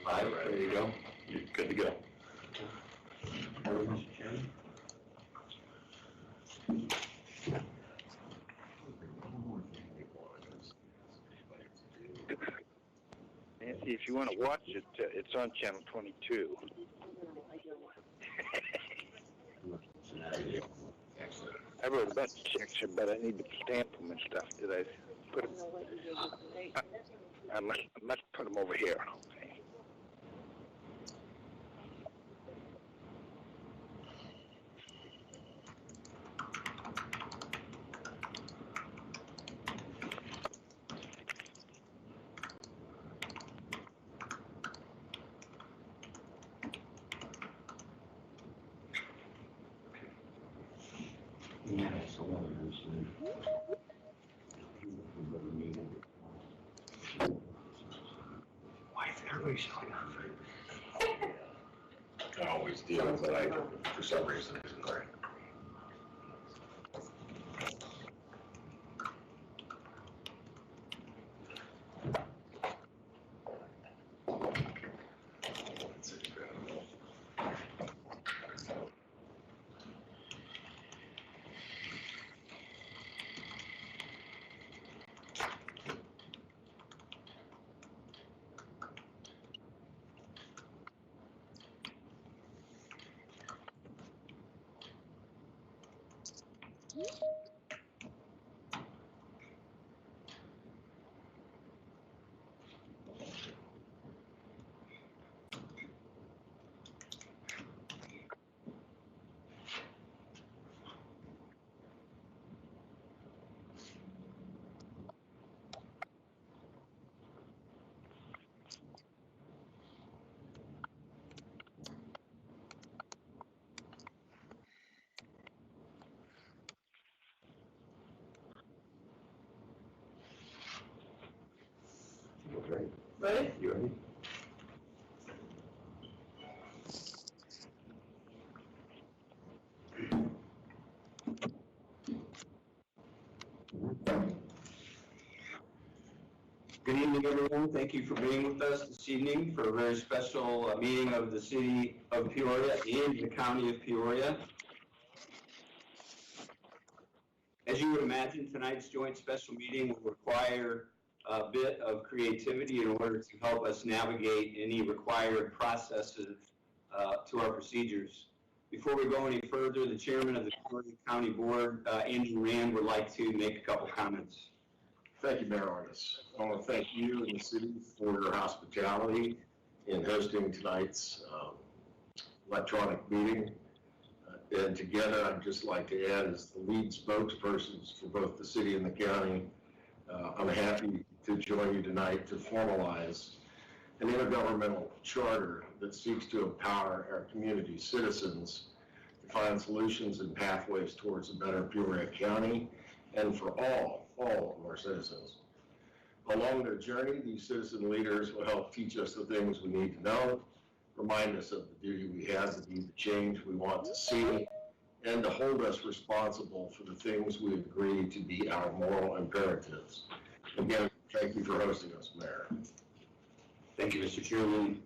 All right, there you go. You're good to go. Nancy, if you want to watch it, it's on channel 22. I wrote a bunch of checks, but I need to stamp them and stuff. Did I put them? I must put them over here. Okay. Why is everybody showing up? I always deal with it, for some reason, isn't right. Ready? Ready? You ready? Good evening, everyone. Thank you for being with us this evening for a very special meeting of the City of Peoria and the County of Peoria. As you would imagine, tonight's joint special meeting will require a bit of creativity in order to help us navigate any required processes to our procedures. Before we go any further, the chairman of the Peoria County Board, Andrew Rand, would like to make a couple comments. Thank you, Mayor Artis. I want to thank you and the city for your hospitality in hosting tonight's electronic meeting. And together, I'd just like to add, as the lead spokespersons for both the city and the county, I'm happy to join you tonight to formalize an intergovernmental charter that seeks to empower our community citizens to find solutions and pathways towards a better Peoria County and for all of our citizens. Along their journey, these citizen leaders will help teach us the things we need to know, remind us of the duty we have to be the change we want to see, and to hold us responsible for the things we agree to be our moral imperatives. Again, thank you for hosting us, Mayor. Thank you, Mr. Chairman.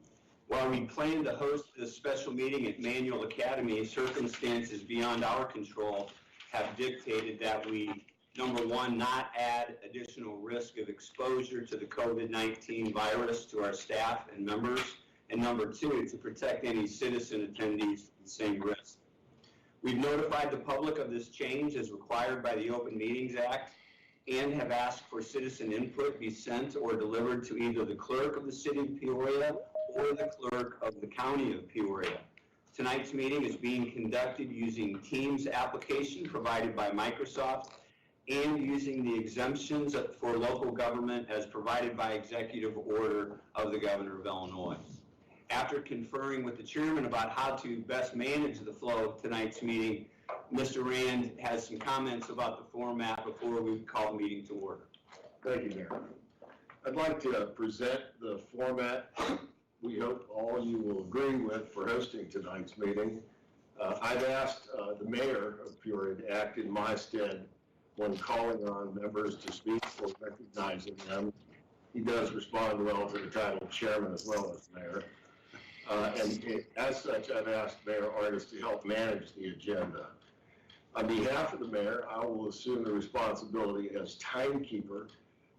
While we plan to host this special meeting at Manual Academy, circumstances beyond our control have dictated that we Number one, not add additional risk of exposure to the COVID-19 virus to our staff and members. And number two, to protect any citizen attendees from the same risk. We've notified the public of this change as required by the Open Meetings Act and have asked for citizen input be sent or delivered to either the clerk of the city of Peoria or the clerk of the county of Peoria. Tonight's meeting is being conducted using Teams application provided by Microsoft and using the exemptions for local government as provided by executive order of the Governor of Illinois. After conferring with the chairman about how to best manage the flow of tonight's meeting, Mr. Rand has some comments about the format before we call the meeting to order. Thank you, Mayor. I'd like to present the format we hope all you will agree with for hosting tonight's meeting. I've asked the mayor of Peoria to act in my stead when calling on members to speak or recognizing them. He does respond well to the title chairman as well as mayor. And as such, I've asked Mayor Artis to help manage the agenda. On behalf of the mayor, I will assume the responsibility as timekeeper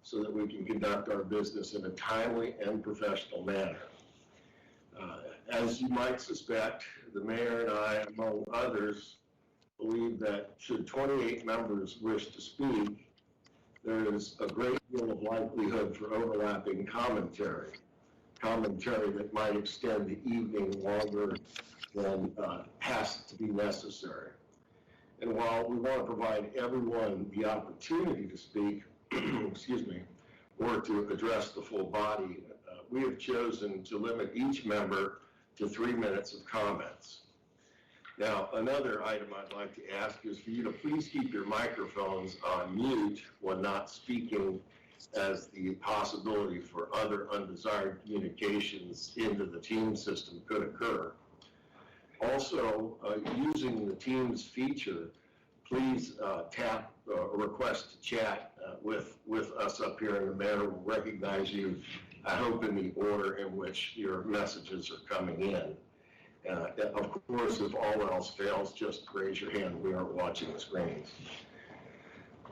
so that we can conduct our business in a timely and professional manner. As you might suspect, the mayor and I, among others, believe that should 28 members wish to speak, there is a great deal of likelihood for overlapping commentary that might extend the evening longer than has to be necessary. And while we want to provide everyone the opportunity to speak, excuse me, or to address the full body, we have chosen to limit each member to 3 minutes of comments. Now, another item I'd like to ask is for you to please keep your microphones on mute when not speaking, as the possibility for other undesired communications into the Teams system could occur. Also, using the Teams feature, please tap request to chat with us up here, and the mayor will recognize you, I hope, in the order in which your messages are coming in. Of course, if all else fails, just raise your hand. We aren't watching the screens.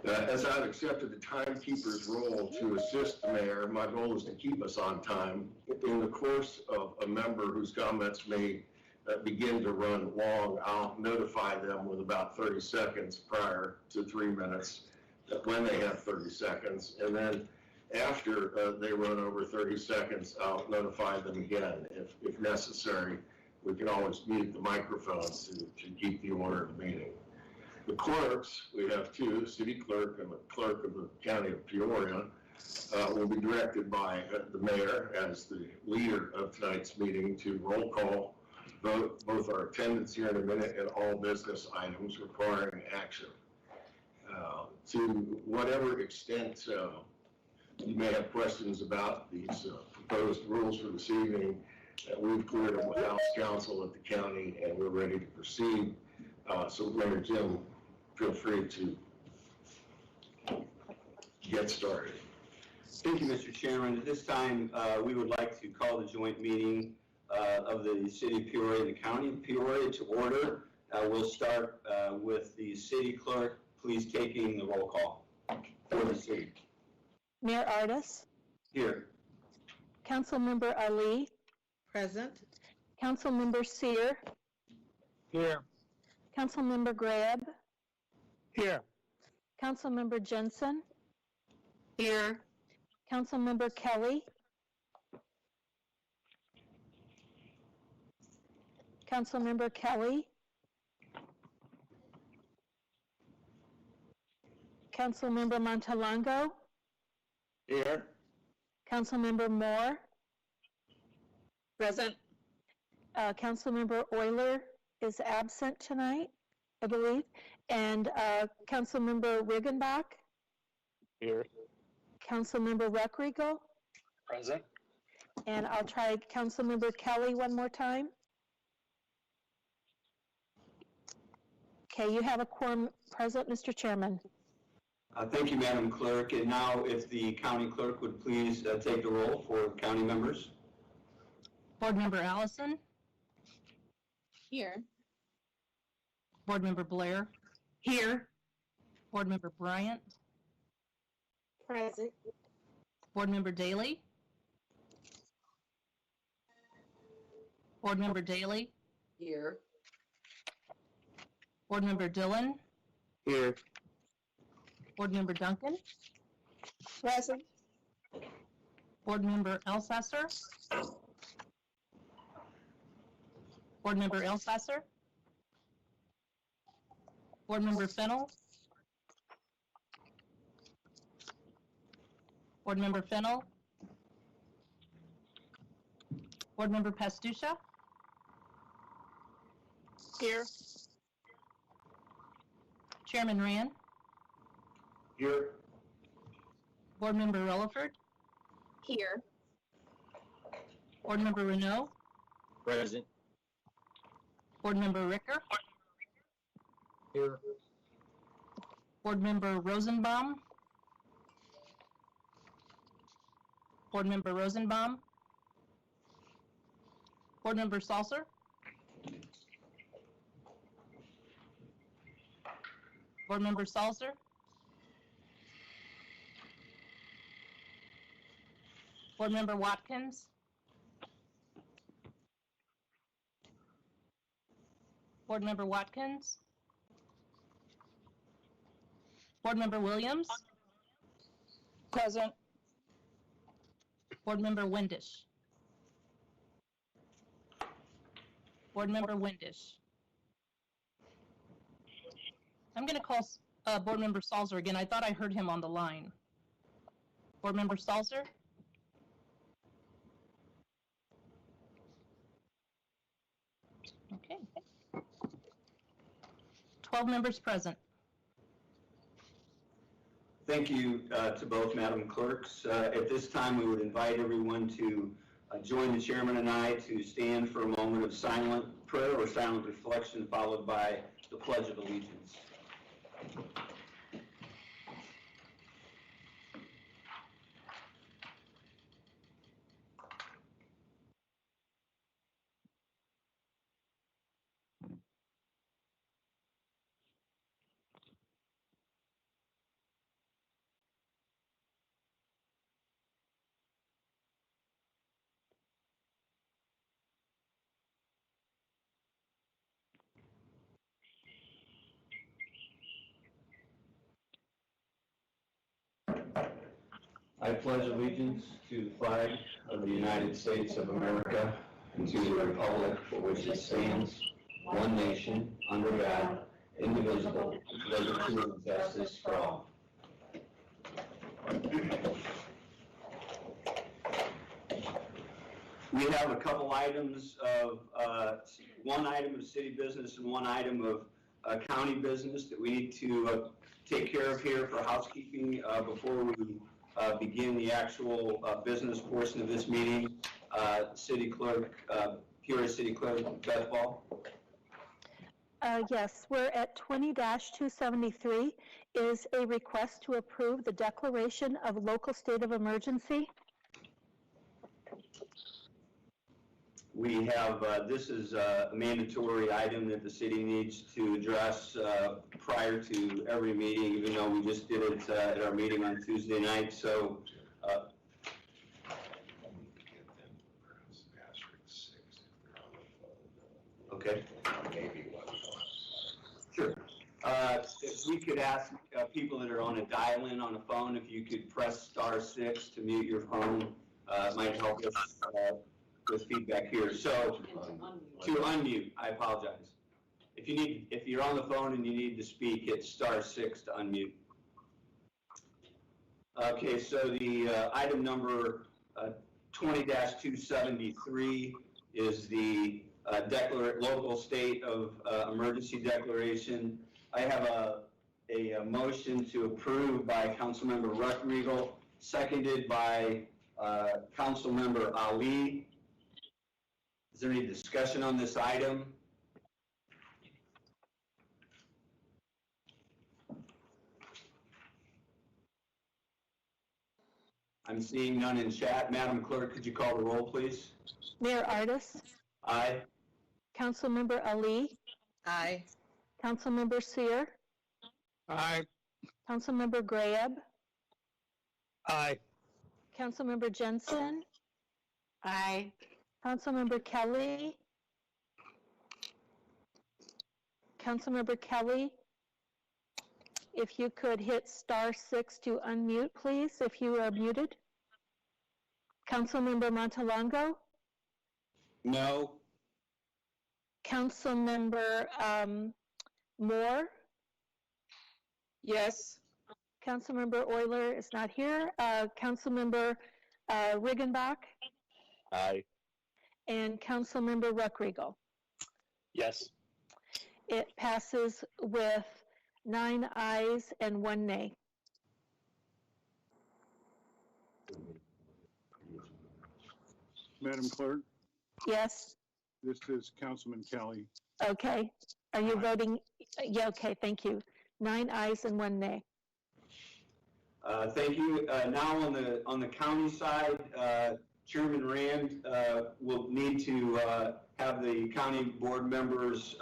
As I've accepted the timekeeper's role to assist the mayor, my goal is to keep us on time. In the course of a member whose comments may begin to run long, I'll notify them with about 30 seconds prior to 3 minutes when they have 30 seconds. And then after they run over 30 seconds, I'll notify them again if necessary. We can always mute the microphones to keep the order of the meeting. The clerks, we have two, the city clerk and the clerk of the county of Peoria, will be directed by the mayor as the leader of tonight's meeting to roll call both our attendance here in a minute and all business items requiring action. To whatever extent you may have questions about these proposed rules for this evening, we've cleared them with House Counsel at the county and we're ready to proceed. So Mayor Jim, feel free to get started. Thank you, Mr. Chairman. At this time, we would like to call the joint meeting of the City of Peoria and the County of Peoria to order. We'll start with the city clerk, please taking the roll call for the city. Mayor Artis. Here. Councilmember Ali. Present. Councilmember Sear. Here. Councilmember Grab. Here. Councilmember Jensen. Here. Councilmember Kelly. Councilmember Kelly. Councilmember Montalongo. Here. Councilmember Moore. Present. Councilmember Euler is absent tonight, I believe. And Councilmember Riggenbach. Here. Councilmember Reckriegel. Present. And I'll try Councilmember Kelly one more time. Okay, you have a quorum present, Mr. Chairman. Thank you, Madam Clerk. And now if the county clerk would please take the roll for county members. Board Member Allison? Here. Board Member Blair? Here. Board Member Bryant, Present. Board Member Daly, Board Member Daly, Here. Board Member Dillon, Here. Board Member Duncan, Present. Board Member Elsasser, Board Member Elsasser, Board Member Fennel, Board Member Fennel, Board Member Pastusha, Here. Chairman Rand, Here. Board Member Relaford, Here. Board Member Renault, Present. Board Member Ricker, Here. Board Member Rosenbaum, Board Member Rosenbaum, Board Member Salzer, Board Member Salzer, Board Member Watkins, Board Member Watkins, Board Member Williams, Present. Board Member Windish, Board Member Windish. I'm going to call Board Member Salzer again. I thought I heard him on the line. Board Member Salzer? Okay. 12 members present. Thank you to both Madam Clerks. At this time, we would invite everyone to join the chairman and I to stand for a moment of silent prayer or silent reflection, followed by the Pledge of Allegiance. I pledge allegiance to the flag of the United States of America and to the republic for which it stands, one nation, under God, indivisible, with liberty and justice for all. We have a couple items of, one item of city business and one item of county business that we need to take care of here for housekeeping before we begin the actual business portion of this meeting. City Clerk, Peoria City Clerk, Beth Ball. Yes, we're at 20-273 is a request to approve the declaration of local state of emergency. We have, this is a mandatory item that the city needs to address prior to every meeting, even though we just did it at our meeting on Tuesday night. So, okay. Sure. If we could ask people that are on a dial-in on a phone, if you could press *6 to mute your phone, it might help us with feedback here. So, to unmute, I apologize. If you're on the phone and you need to speak, hit *6 to unmute. Okay, so the item number 20-273 is the local state of emergency declaration. I have a motion to approve by Councilmember Ruckriegel, seconded by Councilmember Ali. Is there any discussion on this item? I'm seeing none in chat. Madam Clerk, could you call the roll, please? Mayor Ardis, Aye. Councilmember Ali, Aye. Councilmember Seer, Aye. Councilmember Graham, Aye. Councilmember Jensen, Aye. Councilmember Kelly, Councilmember Kelly, if you could hit *6 to unmute, please, if you are muted. Councilmember Montalongo, No. Councilmember Moore, Yes. Councilmember Euler is not here, Councilmember Riggenbach, Aye. and Councilmember Ruckriegel. Yes. It passes with 9 ayes and 1 nay. Madam Clerk, Yes? this is Councilman Kelly. Okay. Are you voting? Yeah, okay, thank you. 9 ayes and 1 nay. Thank you. Now on the county side, Chairman Rand will need to have the county board members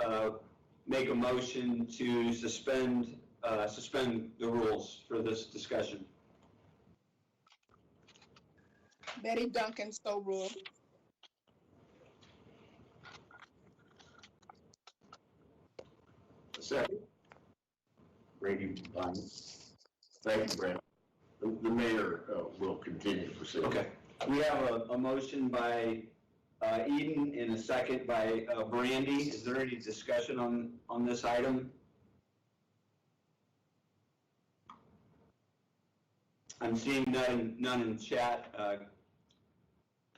make a motion to suspend the rules for this discussion. Betty Duncan, so ruled. Second. Brady Bynum. Thank you, Brandon. The mayor will continue to proceed. Okay. We have a motion by Eden and a second by Brandy. Is there any discussion on this item? I'm seeing none in chat.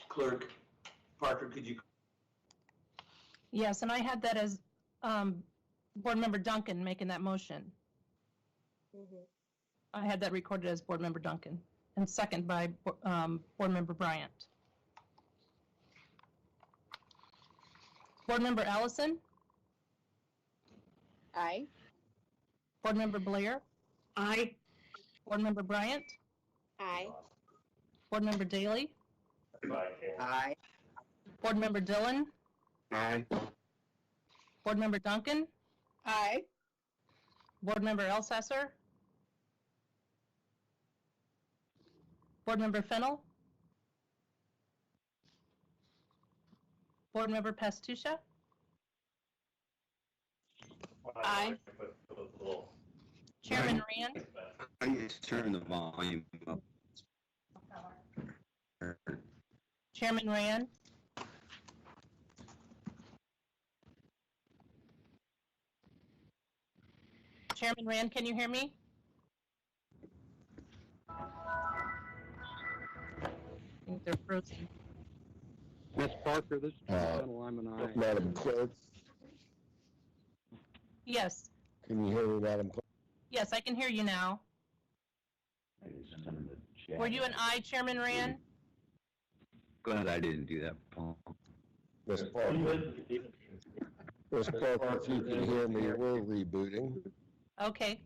Clerk Parker, could you? Yes, and I had that as Board Member Duncan making that motion. I had that recorded as Board Member Duncan, and second by Board Member Bryant. Board Member Allison? Aye. Board Member Blair? Aye. Board Member Bryant? Aye. Board Member Daly? Aye. Board Member Dillon? Aye. Board Member Duncan? Aye. Board Member Elsesser? Board Member Fennel? Board Member Pastusha? Aye. Chairman Rand? I just turn the volume up. Chairman Rand? Chairman Rand, can you hear me? I think they're frozen. Ms. Parker, this is Fennel, I'm an aye. Madam Clerk, Yes, can you hear me, Madam Clerk? yes, I can hear you now. Were you an aye, Chairman Rand? Glad I didn't do that, Paul. Ms. Parker, Ms. Parker, if you can hear me, we're rebooting. Okay,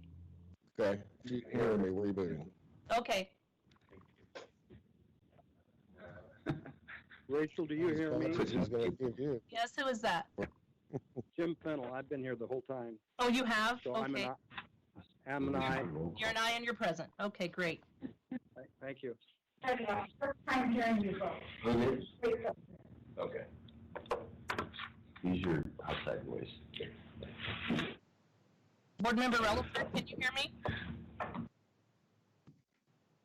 Okay, if you can hear me, rebooting. okay. Rachel, do you hear me? That's what she's gonna give you. Yes, who is that? Jim Fennel, I've been here the whole time, Oh, you have? so I'm Okay. an aye. You're an aye and you're present. Okay, great. Thank you. Okay. Use your outside voice. Board Member Relaford, can you hear me?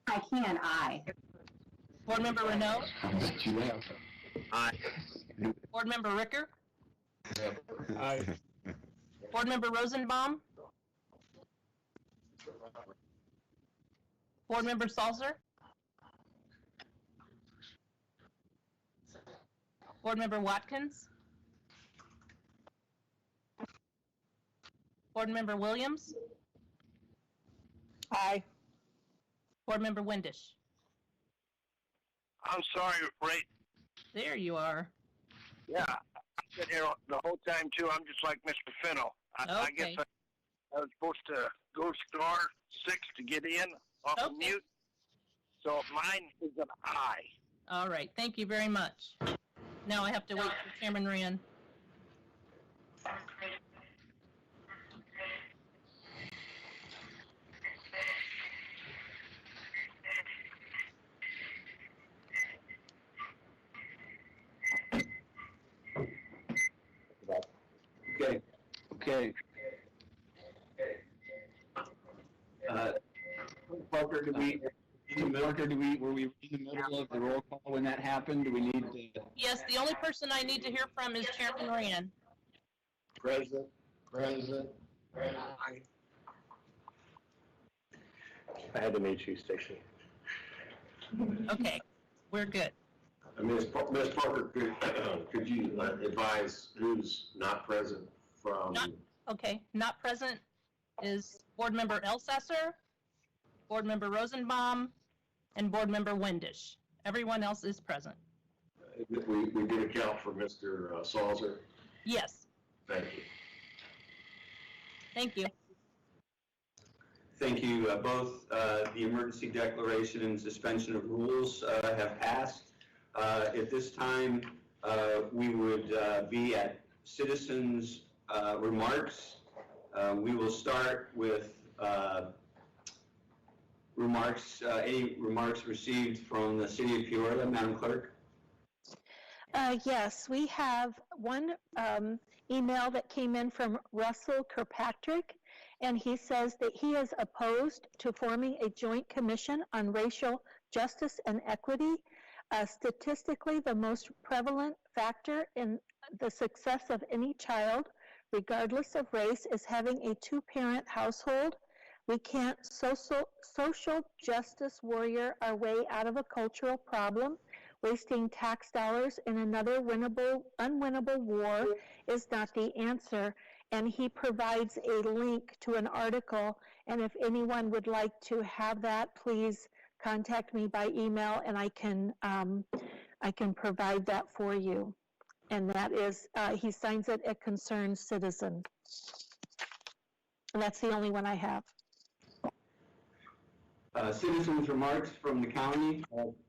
I can, aye. Board Member Renault? I'll bet you have. Aye. Board Member Ricker? Aye. Board Member Rosenbaum? Board Member Salzer? Board Member Watkins? Board Member Williams? Aye. Board Member Windish? I'm sorry, Ray. There you are. Yeah, I've been here the whole time too. I'm just like Mr. Fennel. I guess Okay. I was supposed to go *6 to get in off of Okay. mute. So mine is an aye. All right, thank you very much. Now I have to wait for Chairman Rand. Okay. Parker, were we in the middle of the roll call when that happened? Do we need to? Yes, the only person I need to hear from is Chairman Rand. Present. I had to meet you, Stacy. Okay, we're good. Ms. Parker, could you advise who's not present from? Okay, not present is Board Member Elsesser, Board Member Rosenbaum, and Board Member Wendish. Everyone else is present. We did account for Mr. Salzer. Yes. Thank you. Thank you. Thank you. Both the emergency declaration and suspension of rules have passed. At this time, we would be at citizens' remarks. We will start with remarks. Any remarks received from the City of Peoria, Madam Clerk? Yes, we have one email that came in from Russell Kirkpatrick, and he says that he is opposed to forming a joint commission on racial justice and equity. Statistically, the most prevalent factor in the success of any child, regardless of race, is having a two-parent household. We can't social justice warrior our way out of a cultural problem. Wasting tax dollars in another unwinnable war is not the answer. And he provides a link to an article. And if anyone would like to have that, please contact me by email, and I can provide that for you. And that is, he signs it a concerned citizen. And that's the only one I have. Citizens' remarks from the county,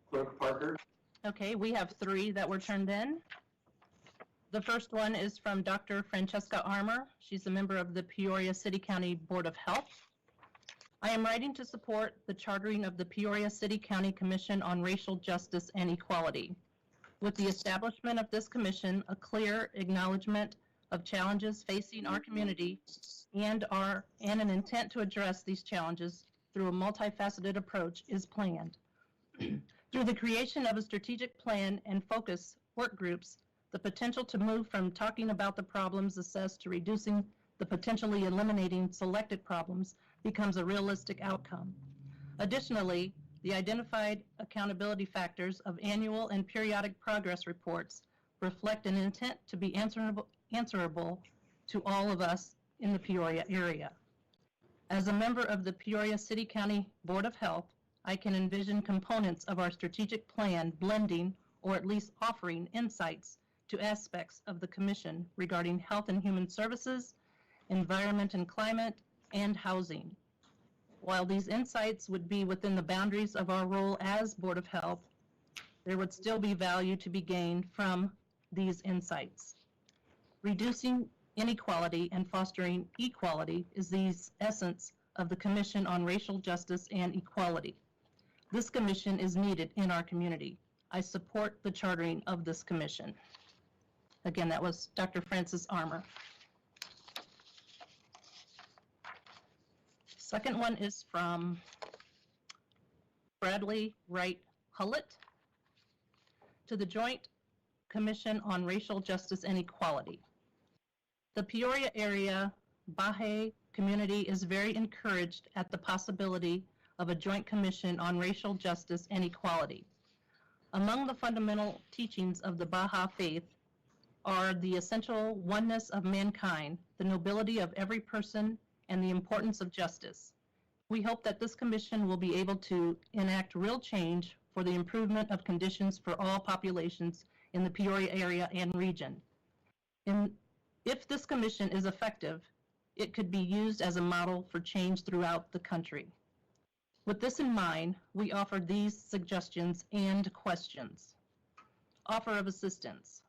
Clerk Parker. Okay, we have 3 that were turned in. The first one is from Dr. Francesca Armour. She's a member of the Peoria City County Board of Health. I am writing to support the chartering of the Peoria City County Commission on Racial Justice and Equality. With the establishment of this commission, a clear acknowledgement of challenges facing our community and an intent to address these challenges through a multifaceted approach is planned. Through the creation of a strategic plan and focus work groups, the potential to move from talking about the problems assessed to reducing the potentially eliminating selected problems becomes a realistic outcome. Additionally, the identified accountability factors of annual and periodic progress reports reflect an intent to be answerable to all of us in the Peoria area. As a member of the Peoria City County Board of Health, I can envision components of our strategic plan blending or at least offering insights to aspects of the Commission regarding health and human services, environment and climate, and housing. While these insights would be within the boundaries of our role as Board of Health, there would still be value to be gained from these insights. Reducing inequality and fostering equality is the essence of the Commission on Racial Justice and Equality. This commission is needed in our community. I support the chartering of this commission. Again, that was Dr. Frances Armour. Second one is from Bradley Wright Hullett to the Joint Commission on Racial Justice and Equality. The Peoria area Baha'i community is very encouraged at the possibility of a joint commission on racial justice and equality. Among the fundamental teachings of the Baha'i faith are the essential oneness of mankind, the nobility of every person, and the importance of justice. We hope that this commission will be able to enact real change for the improvement of conditions for all populations in the Peoria area and region. If this commission is effective, it could be used as a model for change throughout the country. With this in mind, we offer these suggestions and questions. Offer of assistance.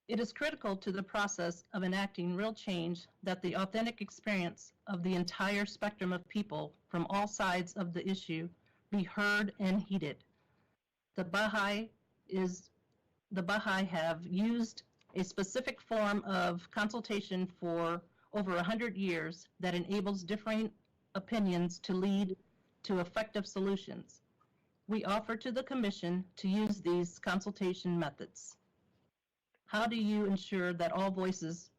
It is critical to the process of enacting real change that the authentic experience of the entire spectrum of people from all sides of the issue be heard and heeded. The Baha'i have used a specific form of consultation for over 100 years that enables differing opinions to lead to effective solutions. We offer to the Commission to use these consultation methods. How do you ensure that all voices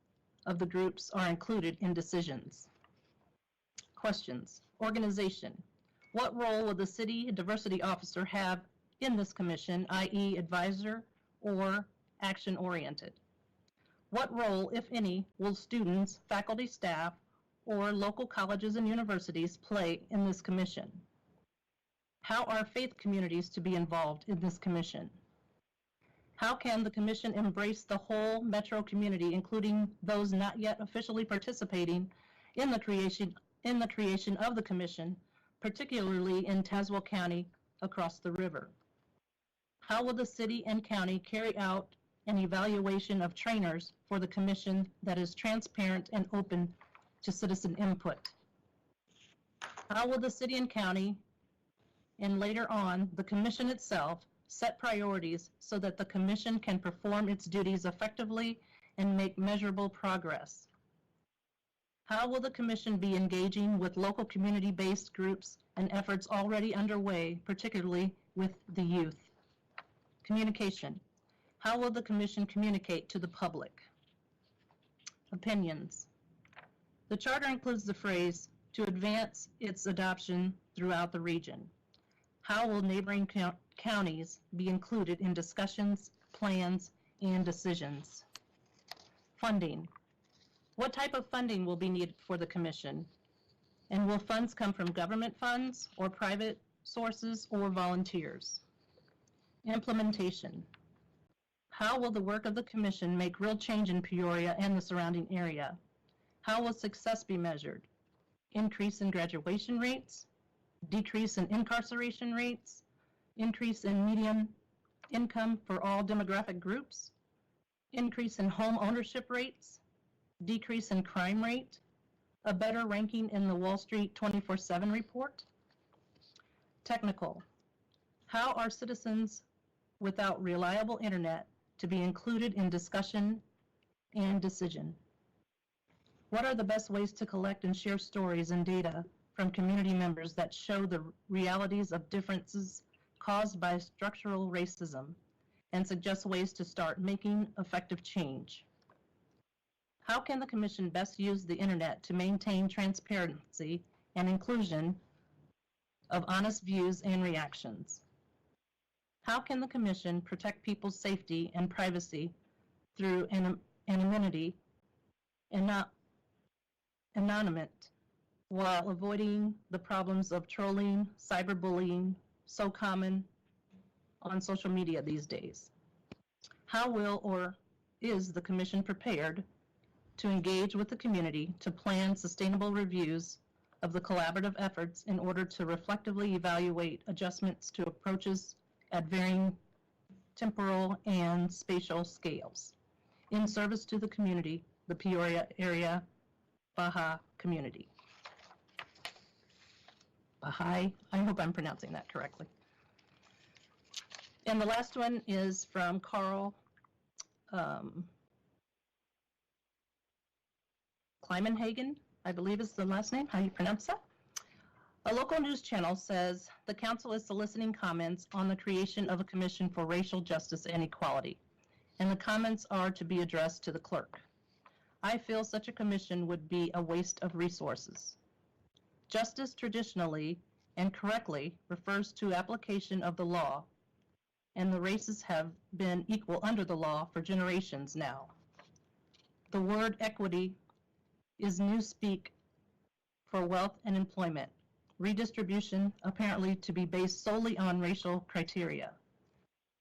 of the groups are included in decisions? Questions. Organization. What role will the City Diversity Officer have in this commission, i.e. advisor or action-oriented? What role, if any, will students, faculty, staff, or local colleges and universities play in this commission? How are faith communities to be involved in this commission? How can the commission embrace the whole metro community, including those not yet officially participating in the creation of the commission, particularly in Tazewell County across the river? How will the city and county carry out an evaluation of trainers for the commission that is transparent and open to citizen input? How will the city and county, and later on the commission itself, set priorities so that the commission can perform its duties effectively and make measurable progress? How will the commission be engaging with local community-based groups and efforts already underway, particularly with the youth? Communication. How will the commission communicate to the public? Opinions. The charter includes the phrase, to advance its adoption throughout the region. How will neighboring counties be included in discussions, plans, and decisions? Funding. What type of funding will be needed for the commission? And will funds come from government funds or private sources or volunteers? Implementation. How will the work of the commission make real change in Peoria and the surrounding area? How will success be measured? Increase in graduation rates? Decrease in incarceration rates? Increase in median income for all demographic groups? Increase in home ownership rates? Decrease in crime rate? A better ranking in the Wall Street 24/7 report? Technical. How are citizens without reliable internet to be included in discussion and decision? What are the best ways to collect and share stories and data from community members that show the realities of differences caused by structural racism and suggest ways to start making effective change? How can the commission best use the internet to maintain transparency and inclusion of honest views and reactions? How can the commission protect people's safety and privacy through anonymity and not anonymity, while avoiding the problems of trolling, cyberbullying, so common on social media these days? How will or is the commission prepared to engage with the community to plan sustainable reviews of the collaborative efforts in order to reflectively evaluate adjustments to approaches at varying temporal and spatial scales in service to the community, the Peoria area Baha'i community? Baha'i, I hope I'm pronouncing that correctly. And the last one is from Carl Kleimenhagen, I believe is the last name, how you pronounce that? A local news channel says the council is soliciting comments on the creation of a commission for racial justice and equality, and the comments are to be addressed to the clerk. I feel such a commission would be a waste of resources. Justice traditionally and correctly refers to application of the law, and the races have been equal under the law for generations now. The word equity is newspeak for wealth and employment. Redistribution apparently to be based solely on racial criteria.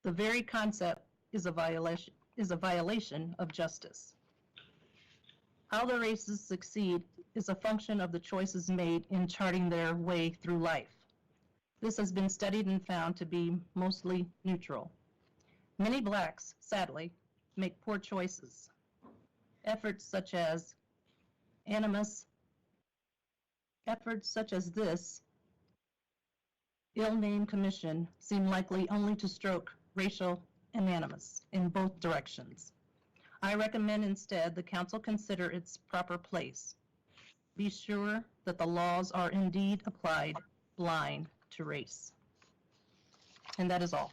The very concept is a violation of justice. How the races succeed is a function of the choices made in charting their way through life. This has been studied and found to be mostly neutral. Many blacks, sadly, make poor choices. Efforts such as this ill-named commission seem likely only to stroke racial animus in both directions. I recommend instead the council consider its proper place. Be sure that the laws are indeed applied blind to race. And that is all.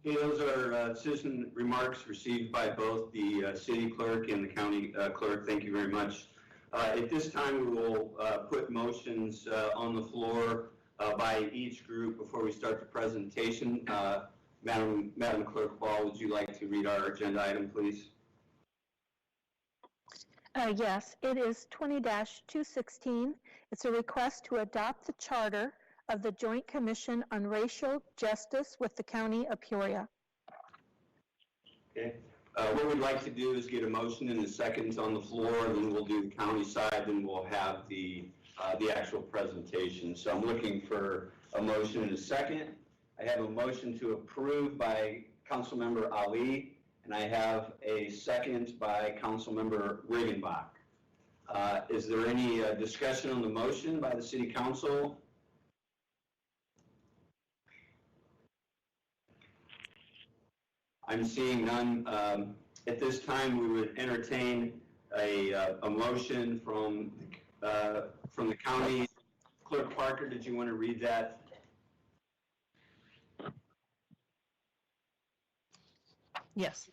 Okay, those are citizen remarks received by both the city clerk and the county clerk. Thank you very much. At this time, we will put motions on the floor by each group before we start the presentation. Madam Clerk Ball, would you like to read our agenda item, please? Yes, it is 20-216. It's a request to adopt the charter of the Joint Commission on Racial Justice with the County of Peoria. Okay. What we'd like to do is get a motion and a second on the floor, and then we'll do the county side, and we'll have the actual presentation. So I'm looking for a motion and a second. I have a motion to approve by Councilmember Ali, and I have a second by Councilmember Regenbach. Is there any discussion on the motion by the City Council? I'm seeing none. At this time, we would entertain a motion from the county. Clerk Parker, did you want to read that? Yes.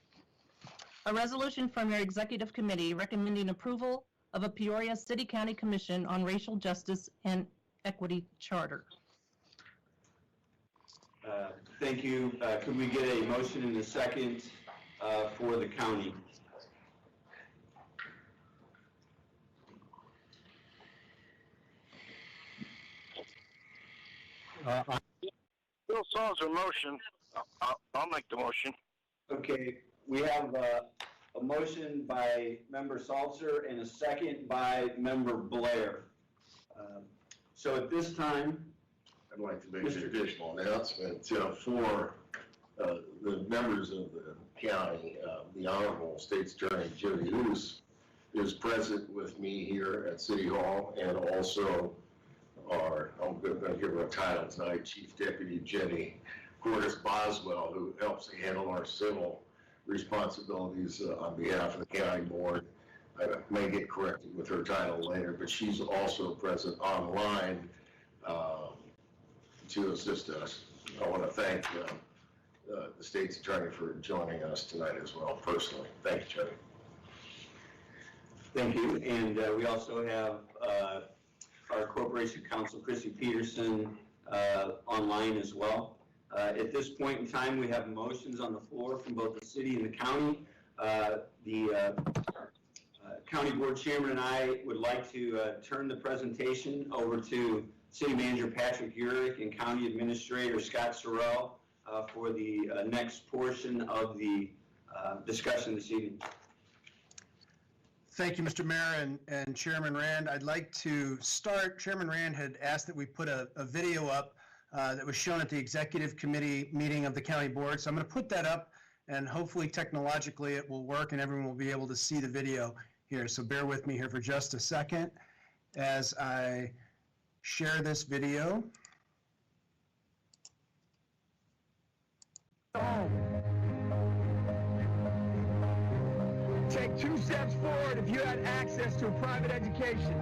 A resolution from your executive committee recommending approval of a Peoria City County Commission on Racial Justice and Equity Charter. Thank you. Could we get a motion and a second for the county? Bill Saul's a motion. I'll make the motion. Okay, we have a motion by Member Salzer and a second by Member Blair. So at this time, I'd like to make an additional announcement for the members of the county. The Honorable State's Attorney Jody Luce is present with me here at City Hall, and also I'm going to give her a title tonight, Chief Deputy Jenny Cordes Boswell, who helps handle our civil responsibilities on behalf of the county board. I may get corrected with her title later, but she's also present online to assist us. I want to thank the state's attorney for joining us tonight as well, personally. Thank you, Jody. thank you. And we also have our Corporation Counsel, Chrissy Peterson, online as well. At this point in time, we have motions on the floor from both the city and the county. The County Board Chairman and I would like to turn the presentation over to City Manager Patrick Urich and County Administrator Scott Sorrell for the next portion of the discussion this evening. Thank you, Mr. Mayor and Chairman Rand. I'd like to start. Chairman Rand had asked that we put a video up that was shown at the Executive Committee meeting of the County Board. So I'm going to put that up, and hopefully technologically it will work and everyone will be able to see the video here. So bear with me here for just a second as I share this video. Take 2 steps forward if you had access to a private education.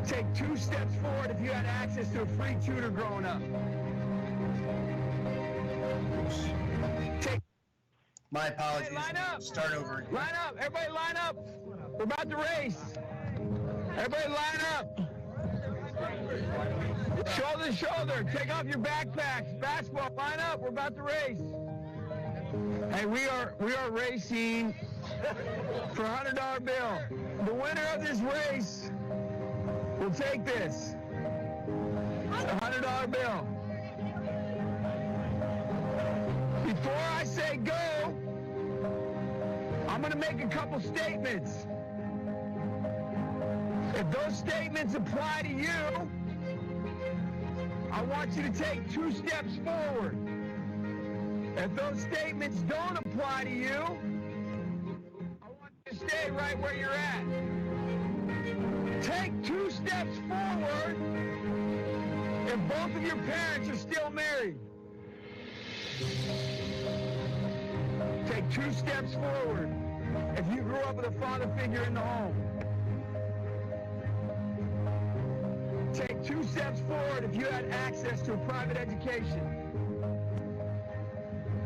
Take 2 steps forward if you had access to a free tutor growing up. My apologies. Hey, line up. Start over again. Line up. Everybody line up. We're about to race. Everybody line up. Shoulder to shoulder. Take off your backpacks. Basketball, line up. We're about to race. Hey, we are racing for a $100 bill. The winner of this race will take this. A $100 bill. Before I say go, I'm going to make a couple statements. If those statements apply to you, I want you to take 2 steps forward. If those statements don't apply to you, I want you to stay right where you're at. Take 2 steps forward if both of your parents are still married. Take 2 steps forward if you grew up with a father figure in the home. Take 2 steps forward if you had access to a private education.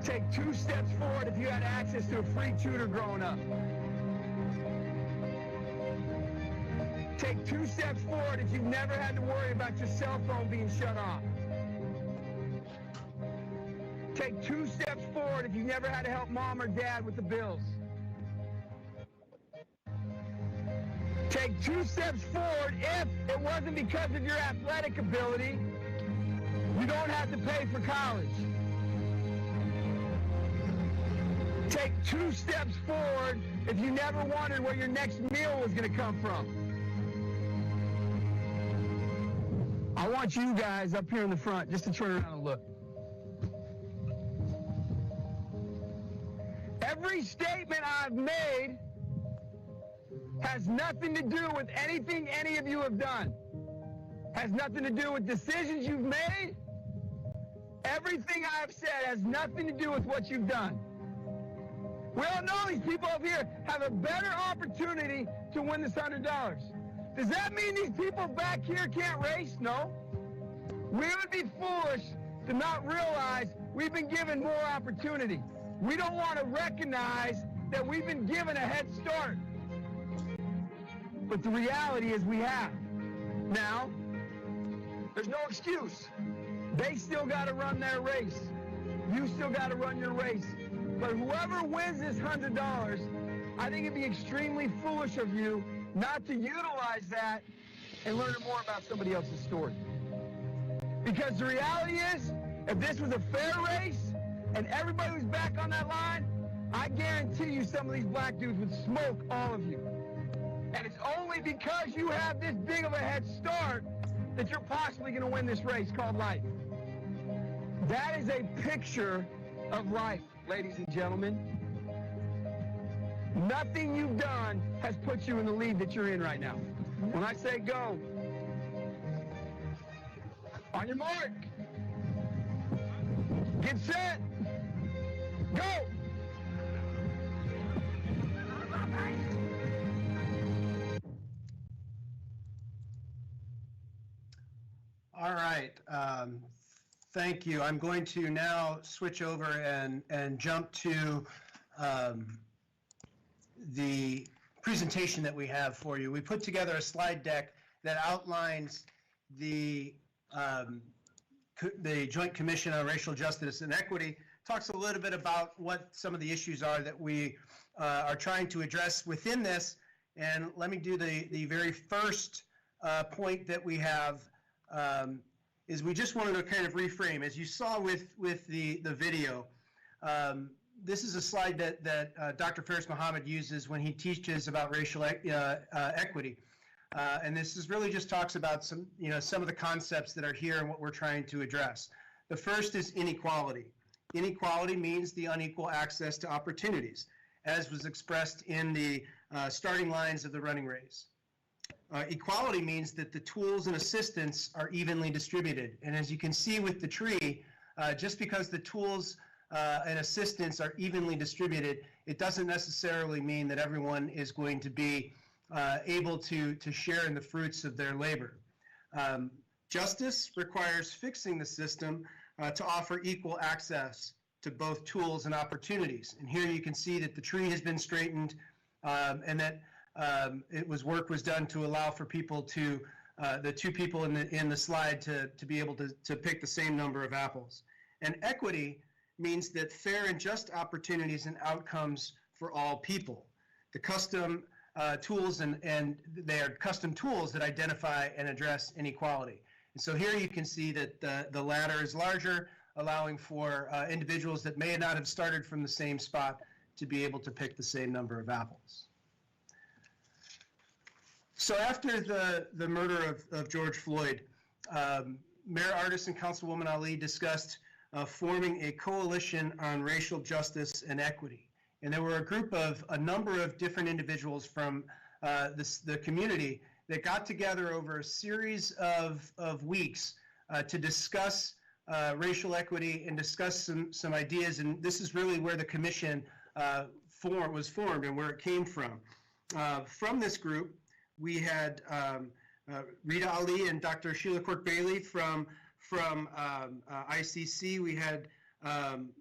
Take 2 steps forward if you had access to a free tutor growing up. Take 2 steps forward if you've never had to worry about your cell phone being shut off. Take 2 steps forward if you never had to help mom or dad with the bills. Take 2 steps forward if it wasn't because of your athletic ability, you don't have to pay for college. Take 2 steps forward if you never wondered where your next meal was going to come from. I want you guys up here in the front just to turn around and look. Every statement I've made has nothing to do with anything any of you have done. Has nothing to do with decisions you've made. Everything I've said has nothing to do with what you've done. We all know these people up here have a better opportunity to win this $100. Does that mean these people back here can't race? No. We would be foolish to not realize we've been given more opportunity. We don't want to recognize that we've been given a head start. But the reality is we have. Now, there's no excuse. They still got to run their race. You still got to run your race. But whoever wins this $100, I think it'd be extremely foolish of you not to utilize that and learn more about somebody else's story. Because the reality is, if this was a fair race and everybody was back on that line, I guarantee you some of these black dudes would smoke all of you. And it's only because you have this big of a head start that you're possibly going to win this race called life. That is a picture of life, ladies and gentlemen. Nothing you've done has put you in the lead that you're in right now. When I say go, on your mark, get set, go! All right. Thank you. I'm going to now switch over and jump to the presentation that we have for you. We put together a slide deck that outlines the Joint Commission on Racial Justice and Equity, talks a little bit about what some of the issues are that we are trying to address within this. And let me do the very first point that we have is we just wanted to kind of reframe. As you saw with the video, this is a slide that Dr. Faris Muhammad uses when he teaches about racial equity. And this is really just talks about some of the concepts that are here and what we're trying to address. The first is inequality. Inequality means the unequal access to opportunities, as was expressed in the starting lines of the running race. Equality means that the tools and assistance are evenly distributed. And as you can see with the tree, just because the tools and assistance are evenly distributed, it doesn't necessarily mean that everyone is going to be able to share in the fruits of their labor. Justice requires fixing the system to offer equal access to both tools and opportunities. And here you can see that the tree has been straightened and that work was done to allow for people to, the two people in the slide to be able to pick the same number of apples. And equity means that fair and just opportunities and outcomes for all people. The custom tools and they are custom tools that identify and address inequality. And so here you can see that the ladder is larger, allowing for individuals that may not have started from the same spot to be able to pick the same number of apples. So after the murder of George Floyd, Mayor Ardis and Councilwoman Ali discussed forming a coalition on racial justice and equity. And there were a number of different individuals from the community that got together over a series of weeks to discuss racial equity and discuss some ideas, and this is really where the commission was formed and where it came from. From this group, we had Rita Ali and Dr. Sheila Quirk-Bailey from ICC. We had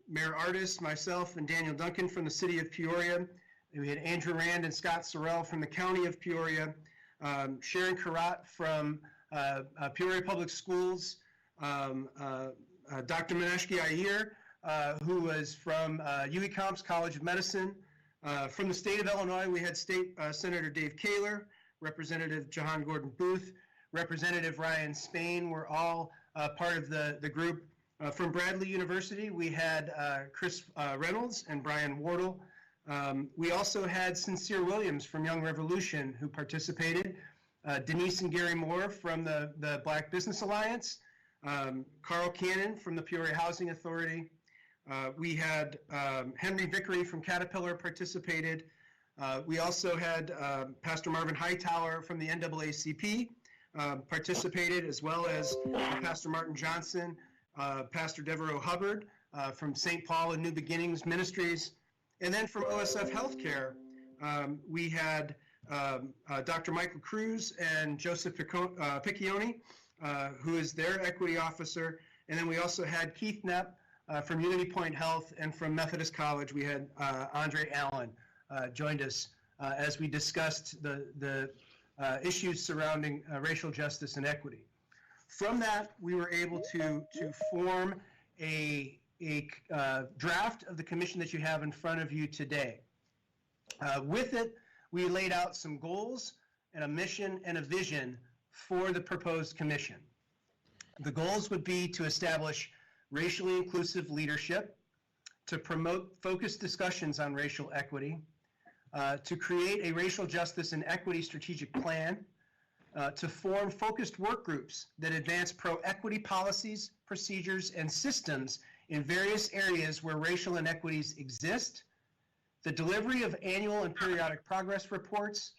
Mayor Artis, myself, and Daniel Duncan from the city of Peoria. We had Andrew Rand and Scott Sorrell from the county of Peoria. Sharon Karat from Peoria Public Schools. Dr. Maneshki Ayer, who was from UEComp's College of Medicine. From the state of Illinois, we had State Senator Dave Kaler, Representative Jahan Gordon Booth, Representative Ryan Spain were all part of the group. From Bradley University, we had Chris Reynolds and Brian Wardle. We also had Sincere Williams from Young Revolution who participated. Denise and Gary Moore from the Black Business Alliance. Carl Cannon from the Peoria Housing Authority. We had Henry Vickery from Caterpillar participated. We also had Pastor Marvin Hightower from the NAACP participated, as well as Pastor Martin Johnson, Pastor Devereaux Hubbard from St. Paul and New Beginnings Ministries. And then from OSF Healthcare, we had Dr. Michael Cruz and Joseph Piccioni, who is their equity officer. And then we also had Keith Knapp from Unity Point Health, and from Methodist College, we had Andre Allen joined us as we discussed the issues surrounding racial justice and equity. From that, we were able to form a draft of the commission that you have in front of you today. With it, we laid out some goals and a mission and a vision for the proposed commission. The goals would be to establish racially inclusive leadership, to promote focused discussions on racial equity, to create a racial justice and equity strategic plan, to form focused work groups that advance pro-equity policies, procedures, and systems in various areas where racial inequities exist, the delivery of annual and periodic progress reports.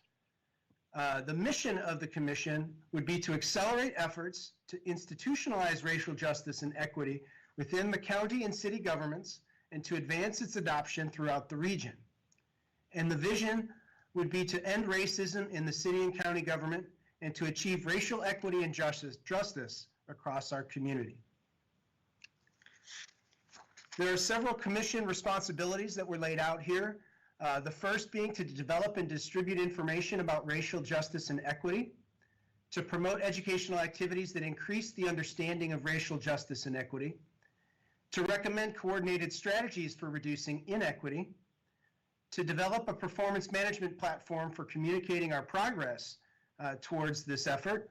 The mission of the commission would be to accelerate efforts to institutionalize racial justice and equity within the county and city governments and to advance its adoption throughout the region. And the vision would be to end racism in the city and county government and to achieve racial equity and justice across our community. There are several commission responsibilities that were laid out here. The first being to develop and distribute information about racial justice and equity, to promote educational activities that increase the understanding of racial justice and equity, to recommend coordinated strategies for reducing inequity, to develop a performance management platform for communicating our progress towards this effort,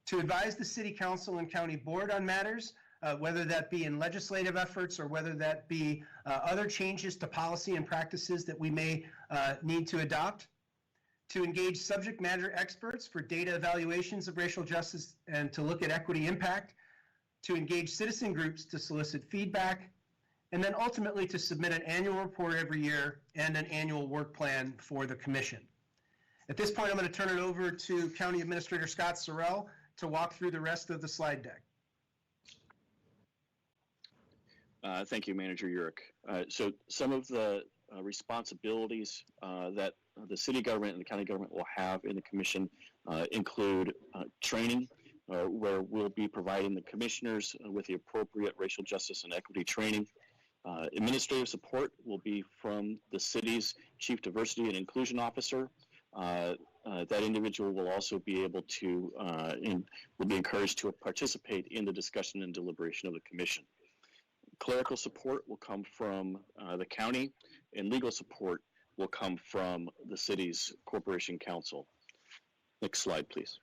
to advise the City Council and County Board on matters, whether that be in legislative efforts or whether that be other changes to policy and practices that we may need to adopt, to engage subject matter experts for data evaluations of racial justice and to look at equity impact, to engage citizen groups to solicit feedback, and then ultimately to submit an annual report every year and an annual work plan for the commission. At this point, I'm going to turn it over to County Administrator Scott Sorrell to walk through the rest of the slide deck. Thank you, Manager Urick. So some of the responsibilities that the city government and the county government will have in the commission include training, where we'll be providing the commissioners with the appropriate racial justice and equity training. Administrative support will be from the city's Chief Diversity and Inclusion Officer. That individual will also be able to, will be encouraged to participate in the discussion and deliberation of the commission. Clerical support will come from the county, and legal support will come from the city's corporation council. Next slide, please.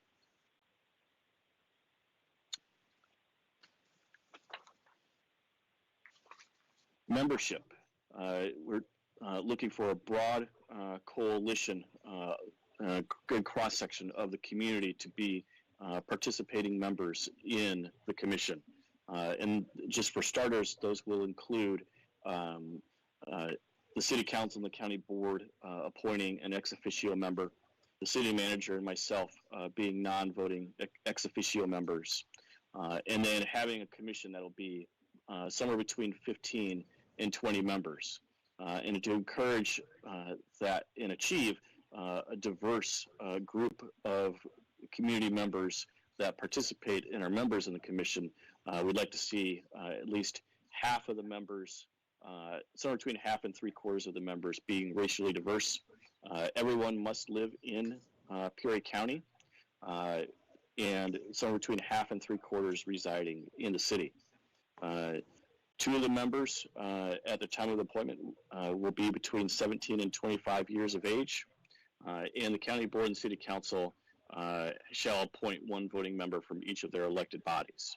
Membership. We're looking for a broad coalition, good cross-section of the community to be participating members in the commission. And just for starters, those will include the city council and the county board appointing an ex officio member, the city manager and myself being non-voting ex officio members. and then having a commission that'll be somewhere between 15 and 20 members, and to encourage that and achieve a diverse group of community members that participate and are members in the commission. We'd like to see at least half of the members, somewhere between half and 3/4 of the members being racially diverse. Everyone must live in Peoria County, and somewhere between half and 3/4 residing in the city. 2 of the members at the time of appointment will be between 17 and 25 years of age, and the county board and city council shall appoint 1 voting member from each of their elected bodies.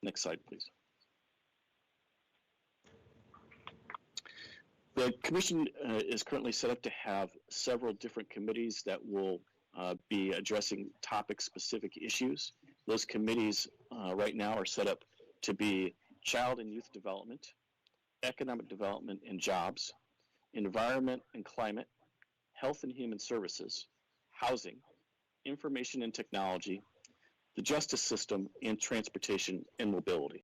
Next slide, please. The commission is currently set up to have several different committees that will be addressing topic-specific issues. Those committees right now are set up to be Child and Youth Development, Economic Development and Jobs, Environment and Climate, Health and Human Services, Housing, Information and Technology, the Justice System, and Transportation and Mobility.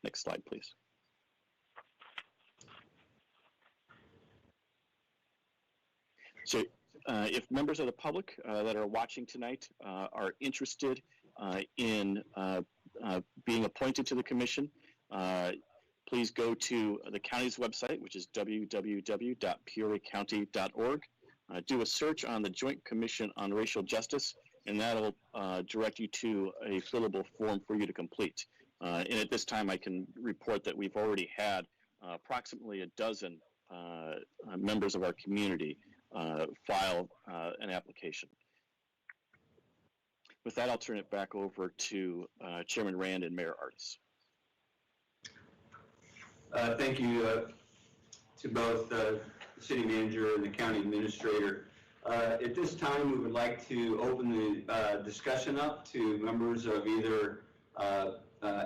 Next slide, please. So if members of the public that are watching tonight are interested in being appointed to the commission, please go to the county's website, which is www.peoriacounty.org. Do a search on the Joint Commission on Racial Justice, and that'll direct you to a fillable form for you to complete. And at this time, I can report that we've already had approximately a dozen members of our community file an application. With that, I'll turn it back over to Chairman Rand and Mayor Artis. Thank you to both the city manager and the county administrator. At this time, we would like to open the discussion up to members of either,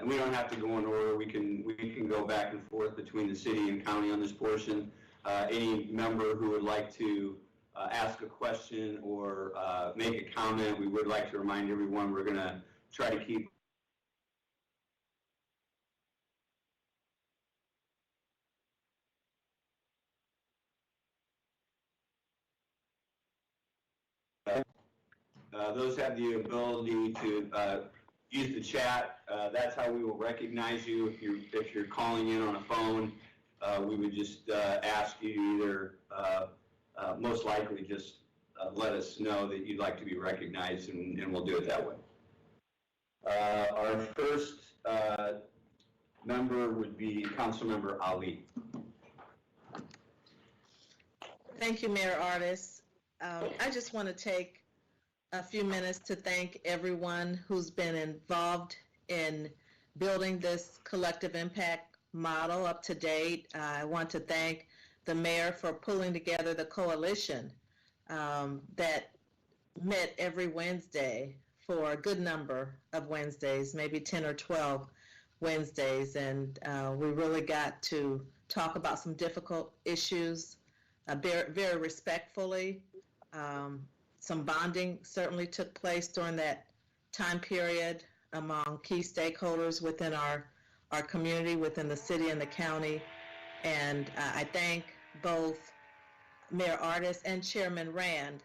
we don't have to go in order, we can go back and forth between the city and county on this portion. Any member who would like to ask a question or make a comment, we would like to remind everyone we're going to try to keep those have the ability to use the chat. That's how we will recognize you. If you're calling in on a phone, we would just ask you to either most likely just let us know that you'd like to be recognized, and we'll do it that way. Our first member would be Councilmember Ali. Thank you, Mayor Artis. I just want to take a few minutes to thank everyone who's been involved in building this collective impact model up to date. I want to thank the mayor for pulling together the coalition that met every Wednesday for a good number of Wednesdays, maybe 10 or 12 Wednesdays, and we really got to talk about some difficult issues very, very respectfully. Some bonding certainly took place during that time period among key stakeholders within our community, within the city and the county. And I thank both Mayor Artis and Chairman Rand